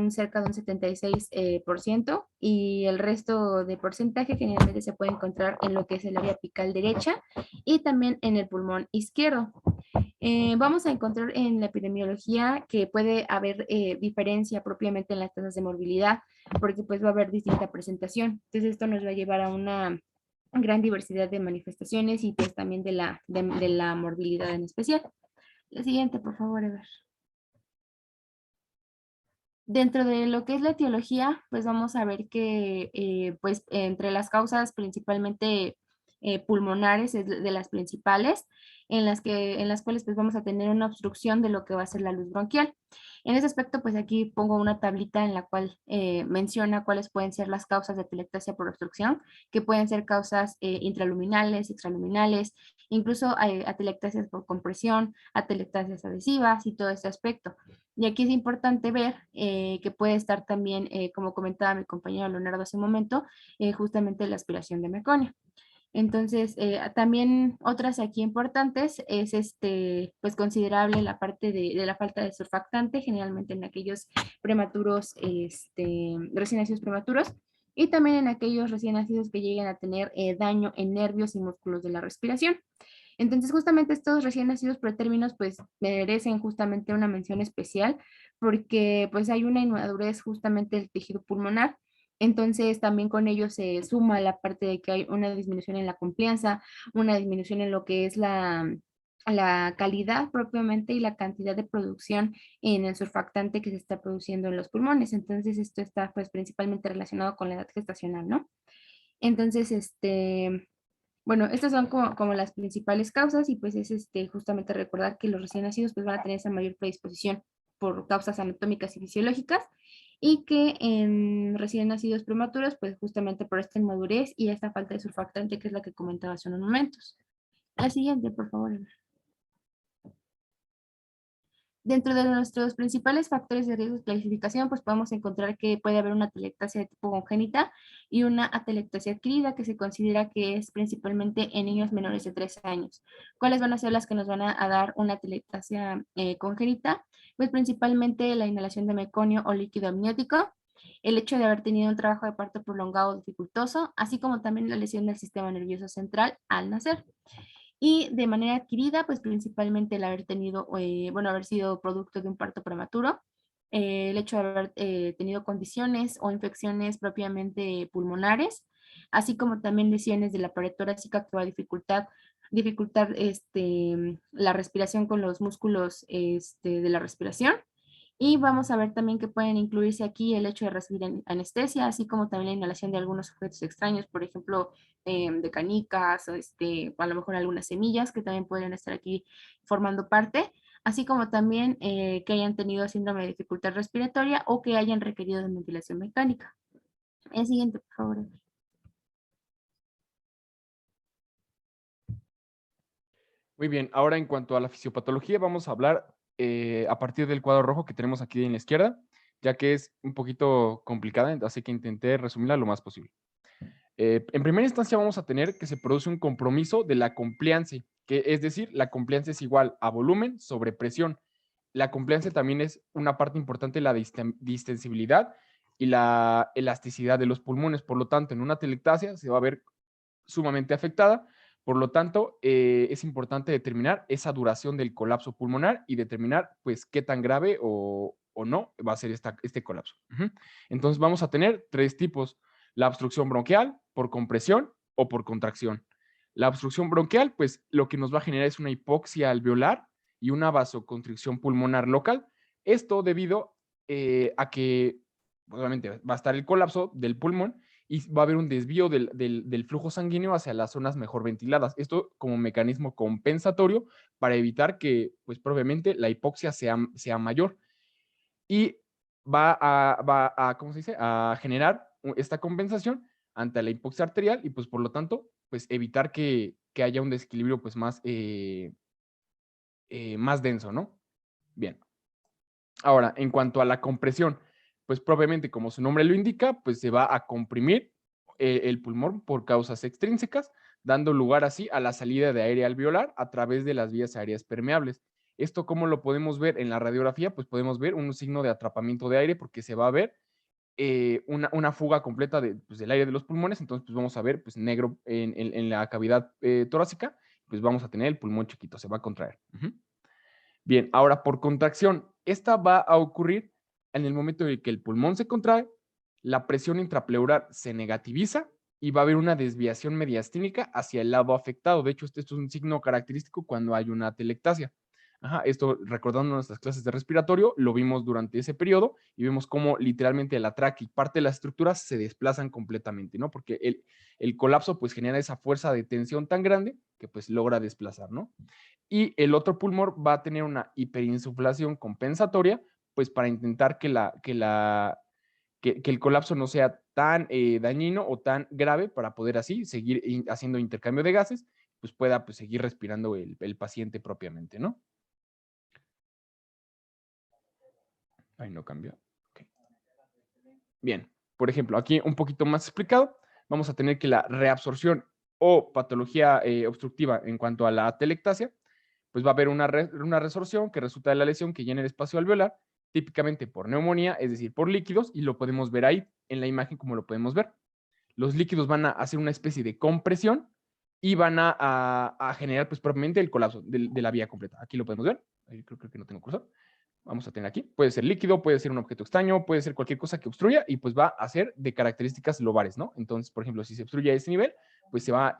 cerca de un 76%, y el resto de porcentaje generalmente se puede encontrar en lo que es el área apical derecha y también en el pulmón izquierdo. Vamos a encontrar en la epidemiología que puede haber diferencia propiamente en las tasas de morbilidad, porque pues va a haber distinta presentación. Entonces esto nos va a llevar a una gran diversidad de manifestaciones y pues también de la morbilidad en especial. La siguiente, por favor, Ever. Dentro de lo que es la etiología, pues vamos a ver que pues entre las causas principalmente pulmonares es de las principales, en las cuales pues vamos a tener una obstrucción de lo que va a ser la luz bronquial. En ese aspecto, pues aquí pongo una tablita en la cual menciona cuáles pueden ser las causas de atelectasia por obstrucción, que pueden ser causas intraluminales, extraluminales, incluso atelectasias por compresión, atelectasias adhesivas y todo este aspecto. Y aquí es importante ver que puede estar también, como comentaba mi compañero Leonardo hace un momento, justamente la aspiración de meconio. Entonces, también otras aquí importantes es pues considerable la parte de la falta de surfactante, generalmente en aquellos prematuros, recién nacidos prematuros, y también en aquellos recién nacidos que lleguen a tener daño en nervios y músculos de la respiración. Entonces, justamente estos recién nacidos pretérminos, pues merecen justamente una mención especial porque pues hay una inmadurez justamente del tejido pulmonar. Entonces, también con ello se suma la parte de que hay una disminución en la complianza, una disminución en lo que es la calidad propiamente y la cantidad de producción en el surfactante que se está produciendo en los pulmones. Entonces, esto está pues principalmente relacionado con la edad gestacional, ¿no? Entonces, bueno, estas son como las principales causas y pues es justamente recordar que los recién nacidos pues van a tener esa mayor predisposición por causas anatómicas y fisiológicas y que en recién nacidos prematuros pues justamente por esta inmadurez y esta falta de surfactante que es la que comentaba hace unos momentos. La siguiente, por favor. Dentro de nuestros principales factores de riesgo de clasificación, pues podemos encontrar que puede haber una atelectasia de tipo congénita y una atelectasia adquirida que se considera que es principalmente en niños menores de 3 años. ¿Cuáles van a ser las que nos van a dar una atelectasia congénita? Pues principalmente la inhalación de meconio o líquido amniótico, el hecho de haber tenido un trabajo de parto prolongado o dificultoso, así como también la lesión del sistema nervioso central al nacer. Y de manera adquirida, pues principalmente el haber tenido, bueno, haber sido producto de un parto prematuro, el hecho de haber tenido condiciones o infecciones propiamente pulmonares, así como también lesiones de la pared torácica que va a dificultar la respiración con los músculos de la respiración. Y vamos a ver también que pueden incluirse aquí el hecho de recibir anestesia, así como también la inhalación de algunos objetos extraños, por ejemplo, de canicas, o a lo mejor algunas semillas que también podrían estar aquí formando parte, así como también que hayan tenido síndrome de dificultad respiratoria o que hayan requerido de ventilación mecánica. El siguiente, por favor. Muy bien, ahora en cuanto a la fisiopatología, vamos a hablar a partir del cuadro rojo que tenemos aquí en la izquierda, ya que es un poquito complicada, así que intenté resumirla lo más posible. En primera instancia vamos a tener que se produce un compromiso de la compliance, que es decir, la compliance es igual a volumen sobre presión. La compliance también es una parte importante de la distensibilidad y la elasticidad de los pulmones. Por lo tanto, en una atelectasia se va a ver sumamente afectada. Por lo tanto, es importante determinar esa duración del colapso pulmonar y determinar pues qué tan grave o no va a ser este colapso. Entonces vamos a tener 3 tipos: la obstrucción bronquial por compresión o por contracción. La obstrucción bronquial, pues lo que nos va a generar es una hipoxia alveolar y una vasoconstricción pulmonar local. Esto debido a que obviamente va a estar el colapso del pulmón y va a haber un desvío del flujo sanguíneo hacia las zonas mejor ventiladas. Esto como mecanismo compensatorio para evitar que, pues probablemente, la hipoxia sea mayor. Y va a, ¿cómo se dice?, a generar esta compensación ante la hipoxia arterial y pues por lo tanto, pues evitar que haya un desequilibrio pues más denso, ¿no? Bien. Ahora, en cuanto a la compresión, pues probablemente, como su nombre lo indica, pues se va a comprimir el pulmón por causas extrínsecas, dando lugar así a la salida de aire alveolar a través de las vías aéreas permeables. Esto, ¿cómo lo podemos ver en la radiografía? Pues podemos ver un signo de atrapamiento de aire porque se va a ver una fuga completa pues, del aire de los pulmones. Entonces, pues vamos a ver pues, negro en la cavidad torácica, pues vamos a tener el pulmón chiquito, se va a contraer. Bien, ahora por contracción, esta va a ocurrir en el momento en que el pulmón se contrae, la presión intrapleural se negativiza y va a haber una desviación mediastínica hacia el lado afectado. De hecho, esto es un signo característico cuando hay una atelectasia. Esto, recordando nuestras clases de respiratorio, lo vimos durante ese periodo y vemos cómo literalmente la tráquea y parte de las estructuras se desplazan completamente, ¿no? Porque el colapso pues genera esa fuerza de tensión tan grande que pues logra desplazar, ¿no? Y el otro pulmón va a tener una hiperinsuflación compensatoria pues para intentar que el colapso no sea tan dañino o tan grave para poder así seguir haciendo intercambio de gases, pues pueda pues, seguir respirando el paciente propiamente, ¿no? Ahí no cambió. Okay. Bien, por ejemplo, aquí un poquito más explicado, vamos a tener que la reabsorción o patología obstructiva en cuanto a la atelectasia, pues va a haber una resorción que resulta de la lesión que llena el espacio alveolar, típicamente por neumonía, es decir, por líquidos, y lo podemos ver ahí en la imagen como lo podemos ver. Los líquidos van a hacer una especie de compresión y van a generar pues propiamente el colapso de la vía completa. Aquí lo podemos ver, ahí creo que no tengo cursor. Vamos a tener aquí, puede ser líquido, puede ser un objeto extraño, puede ser cualquier cosa que obstruya y pues va a ser de características lobares, ¿no? Entonces, por ejemplo, si se obstruye a ese nivel, pues se va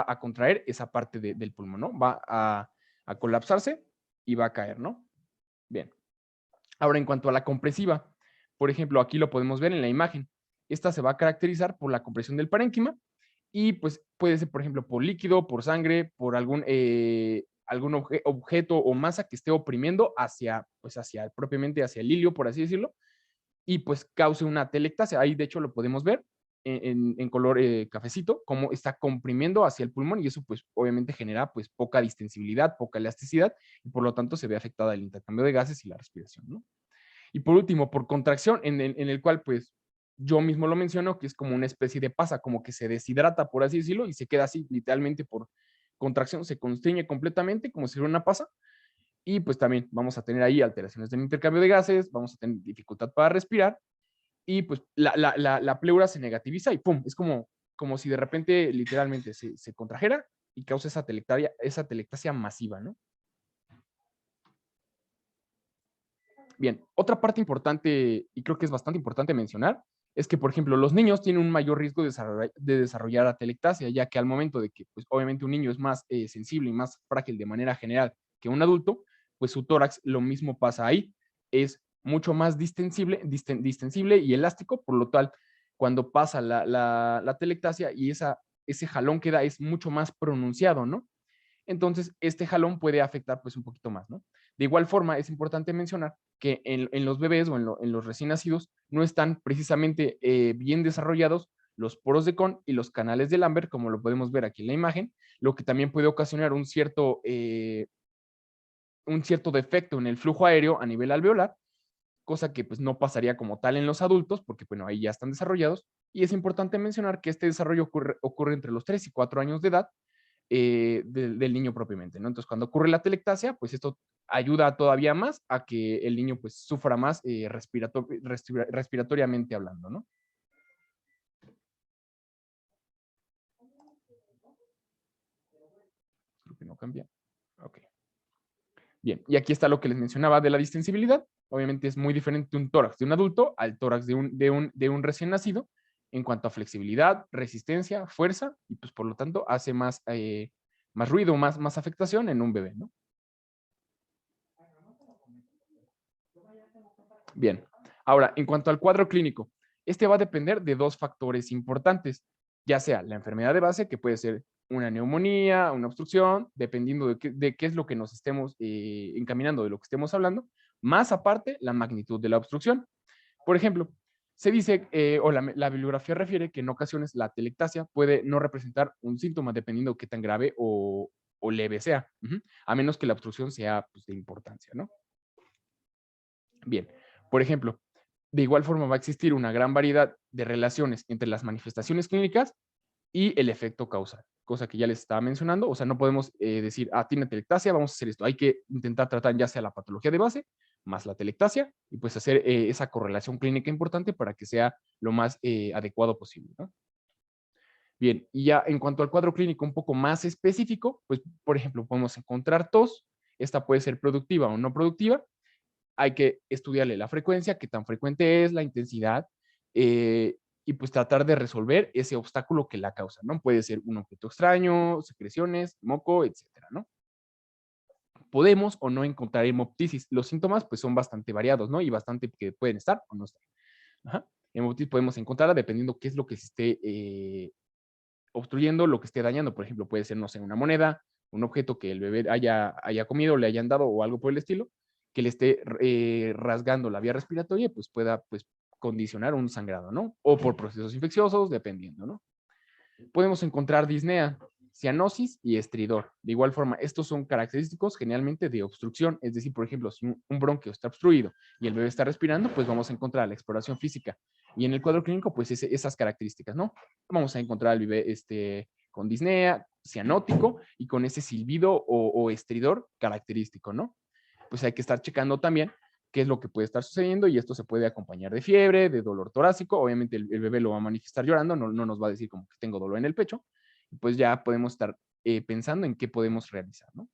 a contraer esa parte del pulmón, ¿no? Va a colapsarse y va a caer, ¿no? Bien. Ahora, en cuanto a la compresiva, por ejemplo, aquí lo podemos ver en la imagen. Esta se va a caracterizar por la compresión del parénquima y pues puede ser, por ejemplo, por líquido, por sangre, por algún objeto o masa que esté oprimiendo propiamente hacia el ilio, por así decirlo, y pues cause una atelectasia. Ahí de hecho lo podemos ver en color cafecito, cómo está comprimiendo hacia el pulmón y eso pues obviamente genera pues poca distensibilidad, poca elasticidad y por lo tanto se ve afectada el intercambio de gases y la respiración, ¿no? Y por último, por contracción, en el cual pues yo mismo lo menciono, que es como una especie de pasa, como que se deshidrata, por así decirlo, y se queda así, literalmente por contracción, se constriñe completamente, como si fuera una pasa, y pues también vamos a tener ahí alteraciones del intercambio de gases, vamos a tener dificultad para respirar, y pues la pleura se negativiza y ¡pum! Es como si de repente literalmente se contrajera y causa esa atelectasia masiva, ¿no? Bien, otra parte importante, y creo que es bastante importante mencionar, es que, por ejemplo, los niños tienen un mayor riesgo de desarrollar atelectasia, ya que al momento de que, pues, obviamente un niño es más sensible y más frágil de manera general que un adulto, pues su tórax lo mismo pasa ahí, es mucho más distensible y elástico, por lo tal, cuando pasa la atelectasia y ese jalón que da es mucho más pronunciado, ¿no? Entonces, este jalón puede afectar pues un poquito más, ¿no? De igual forma, es importante mencionar que en los bebés o en los recién nacidos no están precisamente bien desarrollados los poros de Kohn y los canales de Lambert, como lo podemos ver aquí en la imagen, lo que también puede ocasionar un cierto defecto en el flujo aéreo a nivel alveolar, cosa que pues no pasaría como tal en los adultos, porque bueno, ahí ya están desarrollados, y es importante mencionar que este desarrollo ocurre entre los 3 y 4 años de edad, del niño propiamente, ¿no? Entonces, cuando ocurre la atelectasia, pues esto ayuda todavía más a que el niño pues sufra más respiratoriamente hablando, ¿no? Creo que no cambia. Ok. Bien, y aquí está lo que les mencionaba de la distensibilidad. Obviamente es muy diferente un tórax de un adulto al tórax de un recién nacido en cuanto a flexibilidad, resistencia, fuerza, y pues por lo tanto hace más ruido, más afectación en un bebé, ¿no? Bien, ahora, en cuanto al cuadro clínico, este va a depender de dos factores importantes, ya sea la enfermedad de base, que puede ser una neumonía, una obstrucción, dependiendo de qué es lo que nos estemos encaminando, de lo que estemos hablando, más aparte la magnitud de la obstrucción. Por ejemplo, se dice, o la bibliografía refiere que en ocasiones la atelectasia puede no representar un síntoma dependiendo de qué tan grave o leve sea, a menos que la obstrucción sea pues, de importancia, ¿no? Bien, por ejemplo, de igual forma va a existir una gran variedad de relaciones entre las manifestaciones clínicas y el efecto causal, cosa que ya les estaba mencionando, o sea, no podemos decir, tiene atelectasia, vamos a hacer esto, hay que intentar tratar ya sea la patología de base, más la atelectasia, y pues hacer esa correlación clínica importante para que sea lo más adecuado posible, ¿no? Bien, y ya en cuanto al cuadro clínico un poco más específico, pues, por ejemplo, podemos encontrar tos, esta puede ser productiva o no productiva, hay que estudiarle la frecuencia, qué tan frecuente es, la intensidad, y pues tratar de resolver ese obstáculo que la causa, ¿no? Puede ser un objeto extraño, secreciones, moco, etcétera, ¿no? Podemos o no encontrar hemoptisis. Los síntomas pues son bastante variados, ¿no? Y bastante que pueden estar o no estar. Ajá. Hemoptisis podemos encontrarla dependiendo qué es lo que se esté obstruyendo, lo que esté dañando. Por ejemplo, puede ser, no sé, una moneda, un objeto que el bebé haya comido, le hayan dado o algo por el estilo, que le esté rasgando la vía respiratoria, pues pueda pues, condicionar un sangrado, ¿no? O por procesos infecciosos, dependiendo, ¿no? Podemos encontrar disnea, cianosis y estridor. De igual forma, estos son característicos generalmente de obstrucción, es decir, por ejemplo, si un bronquio está obstruido y el bebé está respirando, pues vamos a encontrar la exploración física. Y en el cuadro clínico, pues esas características, ¿no? Vamos a encontrar al bebé con disnea, cianótico y con ese silbido o estridor característico, ¿no? Pues hay que estar checando también qué es lo que puede estar sucediendo y esto se puede acompañar de fiebre, de dolor torácico. Obviamente el bebé lo va a manifestar llorando, no nos va a decir como que tengo dolor en el pecho. Pues ya podemos estar pensando en qué podemos realizar, ¿no?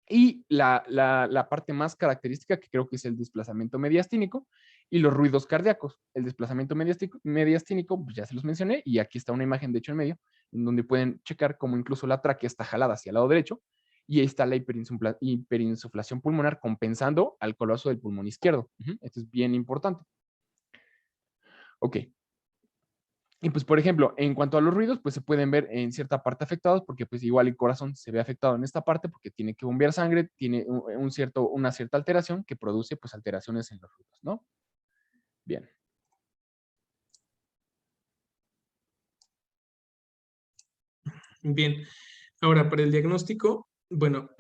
Y la parte más característica que creo que es el desplazamiento mediastínico y los ruidos cardíacos. El desplazamiento mediastínico, pues ya se los mencioné, y aquí está una imagen de hecho en medio, en donde pueden checar cómo incluso la tráquea está jalada hacia el lado derecho, y ahí está la hiperinsuflación pulmonar compensando al colapso del pulmón izquierdo. Esto es bien importante. Ok. Y pues, por ejemplo, en cuanto a los ruidos, pues se pueden ver en cierta parte afectados, porque pues igual el corazón se ve afectado en esta parte porque tiene que bombear sangre, tiene una cierta alteración que produce pues alteraciones en los ruidos, ¿no? Bien. Bien. Ahora, para el diagnóstico, bueno,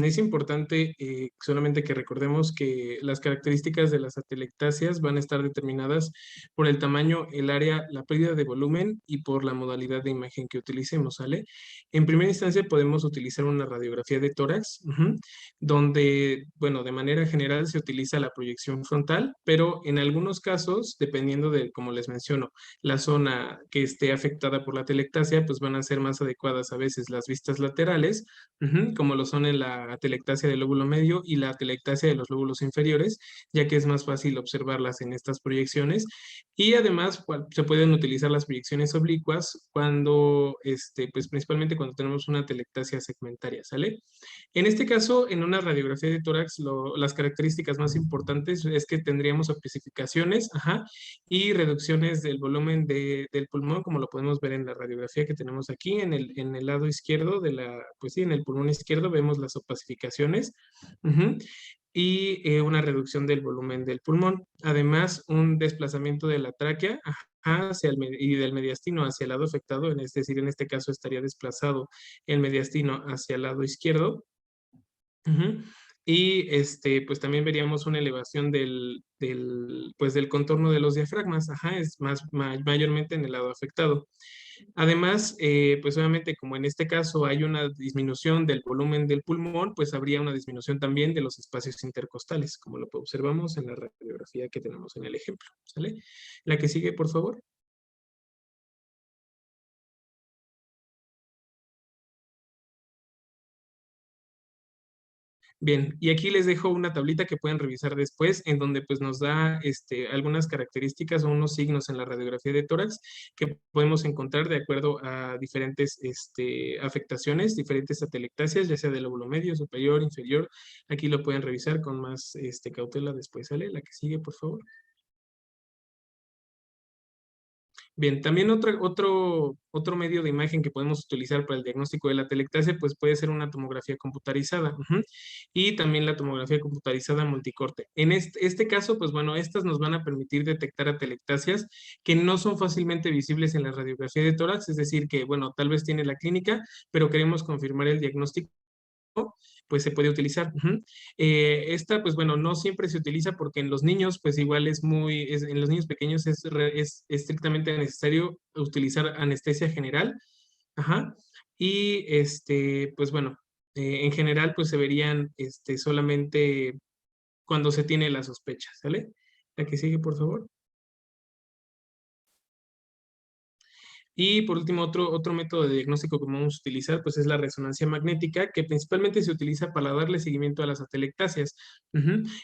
es importante solamente que recordemos que las características de las atelectasias van a estar determinadas por el tamaño, el área, la pérdida de volumen y por la modalidad de imagen que utilicemos, ¿sale? En primera instancia podemos utilizar una radiografía de tórax, donde, bueno, de manera general se utiliza la proyección frontal, pero en algunos casos, dependiendo de, como les menciono, la zona que esté afectada por la atelectasia, pues van a ser más adecuadas a veces las vistas laterales, como lo son en la atelectasia del lóbulo medio y la atelectasia de los lóbulos inferiores, ya que es más fácil observarlas en estas proyecciones. Y además se pueden utilizar las proyecciones oblicuas cuando, pues principalmente cuando tenemos una atelectasia segmentaria, ¿sale? En este caso, en una radiografía de tórax, las características más importantes es que tendríamos especificaciones, y reducciones del volumen del pulmón, como lo podemos ver en la radiografía que tenemos aquí, en el lado izquierdo pues sí, en el pulmón izquierdo vemos las opacificaciones, y una reducción del volumen del pulmón. Además, un desplazamiento de la tráquea, y del mediastino hacia el lado afectado, es decir, en este caso estaría desplazado el mediastino hacia el lado izquierdo. Y pues también veríamos una elevación pues del contorno de los diafragmas, es mayormente en el lado afectado. Además, pues obviamente como en este caso hay una disminución del volumen del pulmón, pues habría una disminución también de los espacios intercostales, como lo observamos en la radiografía que tenemos en el ejemplo, ¿sale? La que sigue, por favor. Bien, y aquí les dejo una tablita que pueden revisar después, en donde pues nos da algunas características o unos signos en la radiografía de tórax que podemos encontrar de acuerdo a diferentes afectaciones, diferentes atelectasias, ya sea del lóbulo medio, superior, inferior. Aquí lo pueden revisar con más cautela después, ¿sale? La que sigue, por favor. Bien, también otro medio de imagen que podemos utilizar para el diagnóstico de la atelectasia, pues puede ser una tomografía computarizada, y también la tomografía computarizada multicorte. En este caso, pues bueno, estas nos van a permitir detectar atelectasias que no son fácilmente visibles en la radiografía de tórax, es decir, que bueno, tal vez tiene la clínica, pero queremos confirmar el diagnóstico, pues se puede utilizar. Esta, pues bueno, no siempre se utiliza porque en los niños, pues igual en los niños pequeños es estrictamente necesario utilizar anestesia general. Y pues bueno, en general, pues se verían solamente cuando se tiene la sospecha, ¿sale? La que sigue, por favor. Y por último, otro método de diagnóstico que vamos a utilizar, pues es la resonancia magnética, que principalmente se utiliza para darle seguimiento a las atelectasias.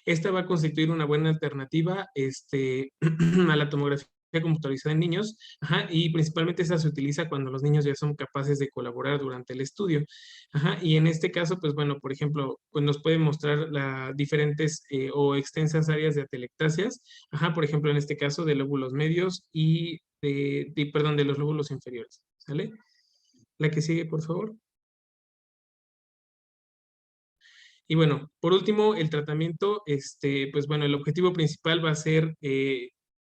Esta va a constituir una buena alternativa a la tomografía computarizada en niños, y principalmente esta se utiliza cuando los niños ya son capaces de colaborar durante el estudio. Y en este caso, pues bueno, por ejemplo, pues nos puede mostrar diferentes o extensas áreas de atelectasias, por ejemplo, en este caso de lóbulos medios y perdón, de los lóbulos inferiores, ¿sale? La que sigue, por favor. Y bueno, por último, el tratamiento, pues bueno, el objetivo principal va a ser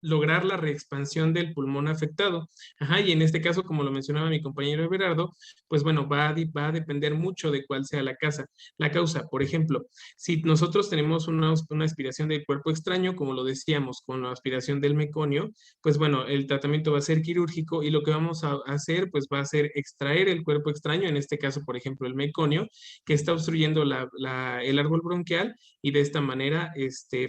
lograr la reexpansión del pulmón afectado. Ajá, y en este caso, como lo mencionaba mi compañero Everardo, pues bueno, va a depender mucho de cuál sea la causa. Por ejemplo, si nosotros tenemos una aspiración del cuerpo extraño, como lo decíamos, con la aspiración del meconio, pues bueno, el tratamiento va a ser quirúrgico y lo que vamos a hacer, pues va a ser extraer el cuerpo extraño, en este caso, por ejemplo, el meconio, que está obstruyendo el árbol bronquial y de esta manera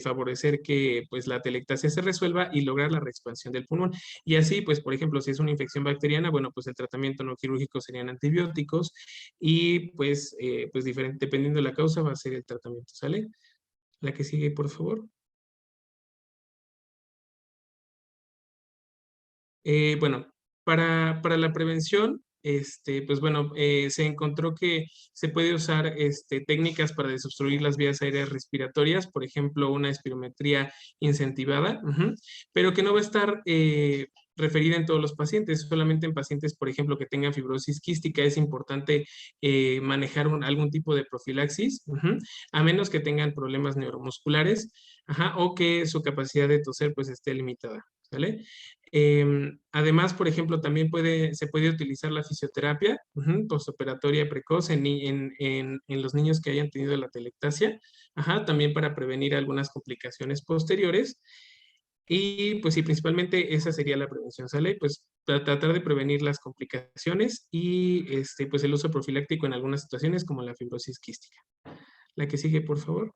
favorecer que pues la atelectasia se resuelva y lograr la reexpansión del pulmón. Y así, pues, por ejemplo, si es una infección bacteriana, bueno, pues el tratamiento no quirúrgico serían antibióticos y pues diferente, dependiendo de la causa va a ser el tratamiento, ¿sale? La que sigue, por favor. Bueno, para la prevención, pues bueno, se encontró que se puede usar técnicas para desobstruir las vías aéreas respiratorias, por ejemplo, una espirometría incentivada, pero que no va a estar referida en todos los pacientes, solamente en pacientes, por ejemplo, que tengan fibrosis quística, es importante manejar algún tipo de profilaxis, a menos que tengan problemas neuromusculares, o que su capacidad de toser pues esté limitada, ¿sale? Además, por ejemplo, también se puede utilizar la fisioterapia postoperatoria precoz en los niños que hayan tenido la atelectasia, también para prevenir algunas complicaciones posteriores. Y pues sí, principalmente esa sería la prevención, ¿sale? Pues tratar de prevenir las complicaciones y pues el uso profiláctico en algunas situaciones como la fibrosis quística. La que sigue, por favor.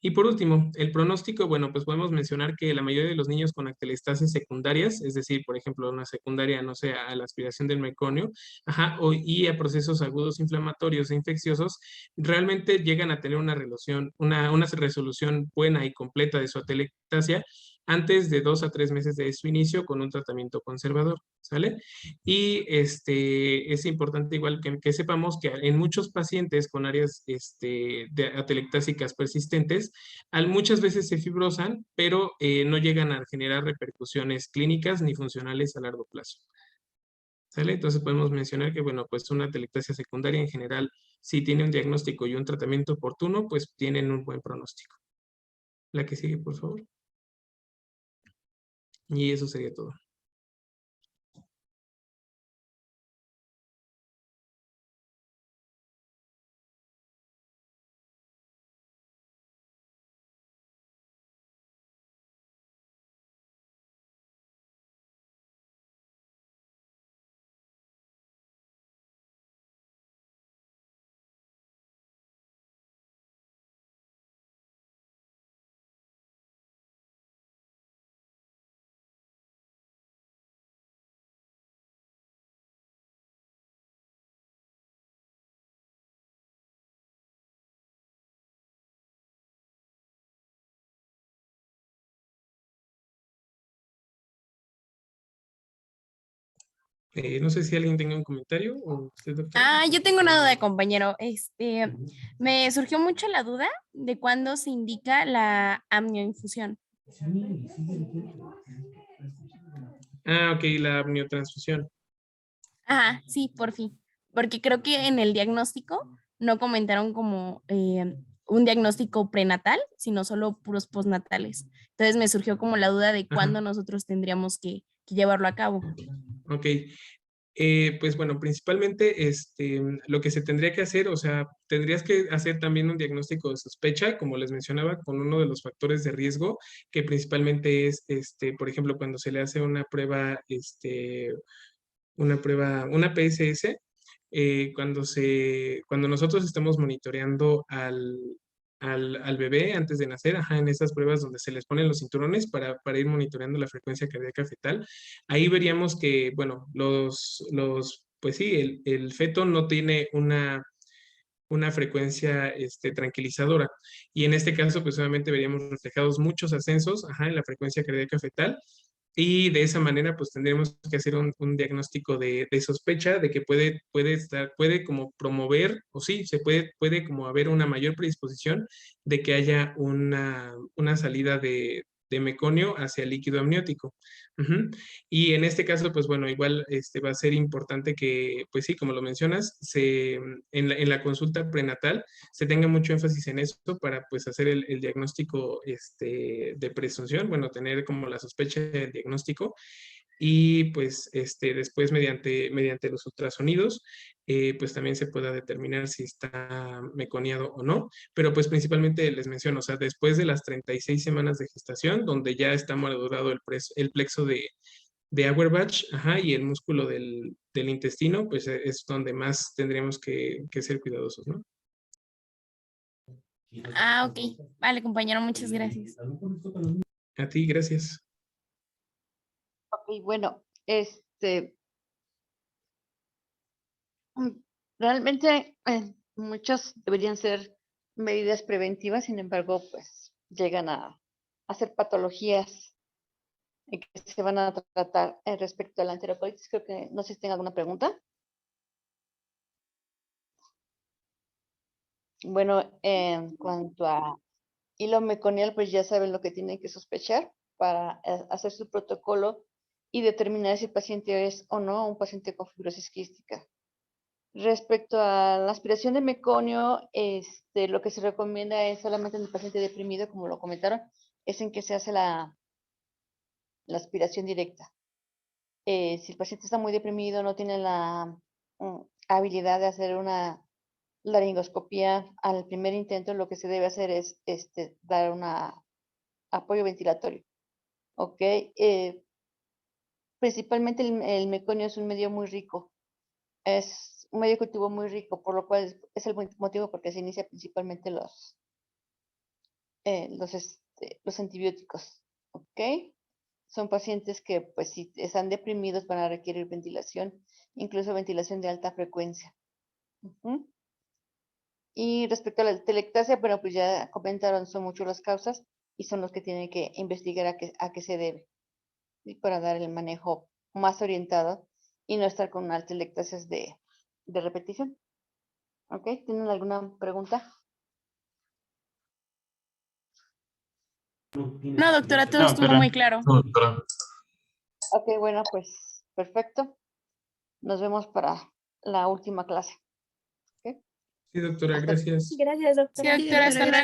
Y por último, el pronóstico, bueno, pues podemos mencionar que la mayoría de los niños con atelectasias secundarias, es decir, por ejemplo, una secundaria, no sé, a la aspiración del meconio, y a procesos agudos inflamatorios e infecciosos, realmente llegan a tener una resolución buena y completa de su atelectasia antes de 2 a 3 meses de su inicio con un tratamiento conservador, ¿sale? Y es importante igual que sepamos que en muchos pacientes con áreas de atelectásicas persistentes, muchas veces se fibrosan, pero no llegan a generar repercusiones clínicas ni funcionales a largo plazo. ¿Sale? Entonces podemos mencionar que, bueno, pues una atelectasia secundaria en general, si tiene un diagnóstico y un tratamiento oportuno, pues tienen un buen pronóstico. La que sigue, por favor. Y eso sería todo. No sé si alguien tenga un comentario o usted, doctora. Yo tengo una duda, compañero. Me surgió mucho la duda de cuándo se indica la amnioinfusión. Ok, la amniotransfusión. Ajá, sí, por fin. Porque creo que en el diagnóstico no comentaron como un diagnóstico prenatal, sino solo puros postnatales. Entonces me surgió como la duda de cuándo nosotros tendríamos que llevarlo a cabo. Ok. Pues bueno, principalmente lo que se tendría que hacer, o sea, tendrías que hacer también un diagnóstico de sospecha, como les mencionaba, con uno de los factores de riesgo, que principalmente es, por ejemplo, cuando se le hace una prueba, una PSS, cuando nosotros estamos monitoreando al bebé antes de nacer, en esas pruebas donde se les ponen los cinturones para ir monitoreando la frecuencia cardíaca fetal, ahí veríamos que, bueno, pues sí, el feto no tiene una frecuencia tranquilizadora. Y en este caso, pues obviamente veríamos reflejados muchos ascensos en la frecuencia cardíaca fetal. Y de esa manera, pues tendríamos que hacer un diagnóstico de sospecha de que puede como promover, o sí, puede como haber una mayor predisposición de que haya una salida meconio hacia el líquido amniótico. Ujú. Y en este caso, pues bueno, igual va a ser importante que, pues sí, como lo mencionas, en la consulta prenatal se tenga mucho énfasis en esto para pues hacer el diagnóstico de presunción, bueno, tener como la sospecha del diagnóstico y pues después mediante los ultrasonidos pues también se pueda determinar si está meconiado o no, pero pues principalmente les menciono, o sea, después de las 36 semanas de gestación, donde ya está madurado el plexo de Auerbach, ajá, y el músculo del intestino, pues es donde más tendríamos que ser cuidadosos, ¿no? Ah, ok. Vale, compañero, muchas gracias. A ti, gracias. Ok, bueno, realmente muchos deberían ser medidas preventivas, sin embargo, pues llegan a hacer patologías que se van a tratar respecto a la enterocolitis. Creo que no sé si tenga alguna pregunta. Bueno, en cuanto a hilo meconial, pues ya saben lo que tienen que sospechar para hacer su protocolo y determinar si el paciente es o no un paciente con fibrosis quística. Respecto a la aspiración de meconio, lo que se recomienda es solamente en el paciente deprimido, como lo comentaron, es en que se hace la aspiración directa. Si el paciente está muy deprimido, no tiene la habilidad de hacer una laringoscopía al primer intento, lo que se debe hacer es dar un apoyo ventilatorio. ¿Ok? Principalmente el meconio es un medio muy rico. Es un medio cultivo muy rico, por lo cual es el motivo porque se inicia principalmente los antibióticos. ¿Ok? Son pacientes que, pues, si están deprimidos, van a requerir ventilación, incluso ventilación de alta frecuencia. Ujú. Y respecto a la telectasia, bueno, pues ya comentaron, son muchas las causas y son los que tienen que investigar a qué se debe, y para dar el manejo más orientado y no estar con altas telectasias de repetición. ¿Ok? ¿Tienen alguna pregunta? No, doctora, todo No, estuvo doctora. muy claro. No, doctora. Ok, bueno, pues perfecto. Nos vemos para la última clase. ¿Ok? Sí, doctora, Hasta gracias. Gracias, Sí, doctora. doctora, hasta luego.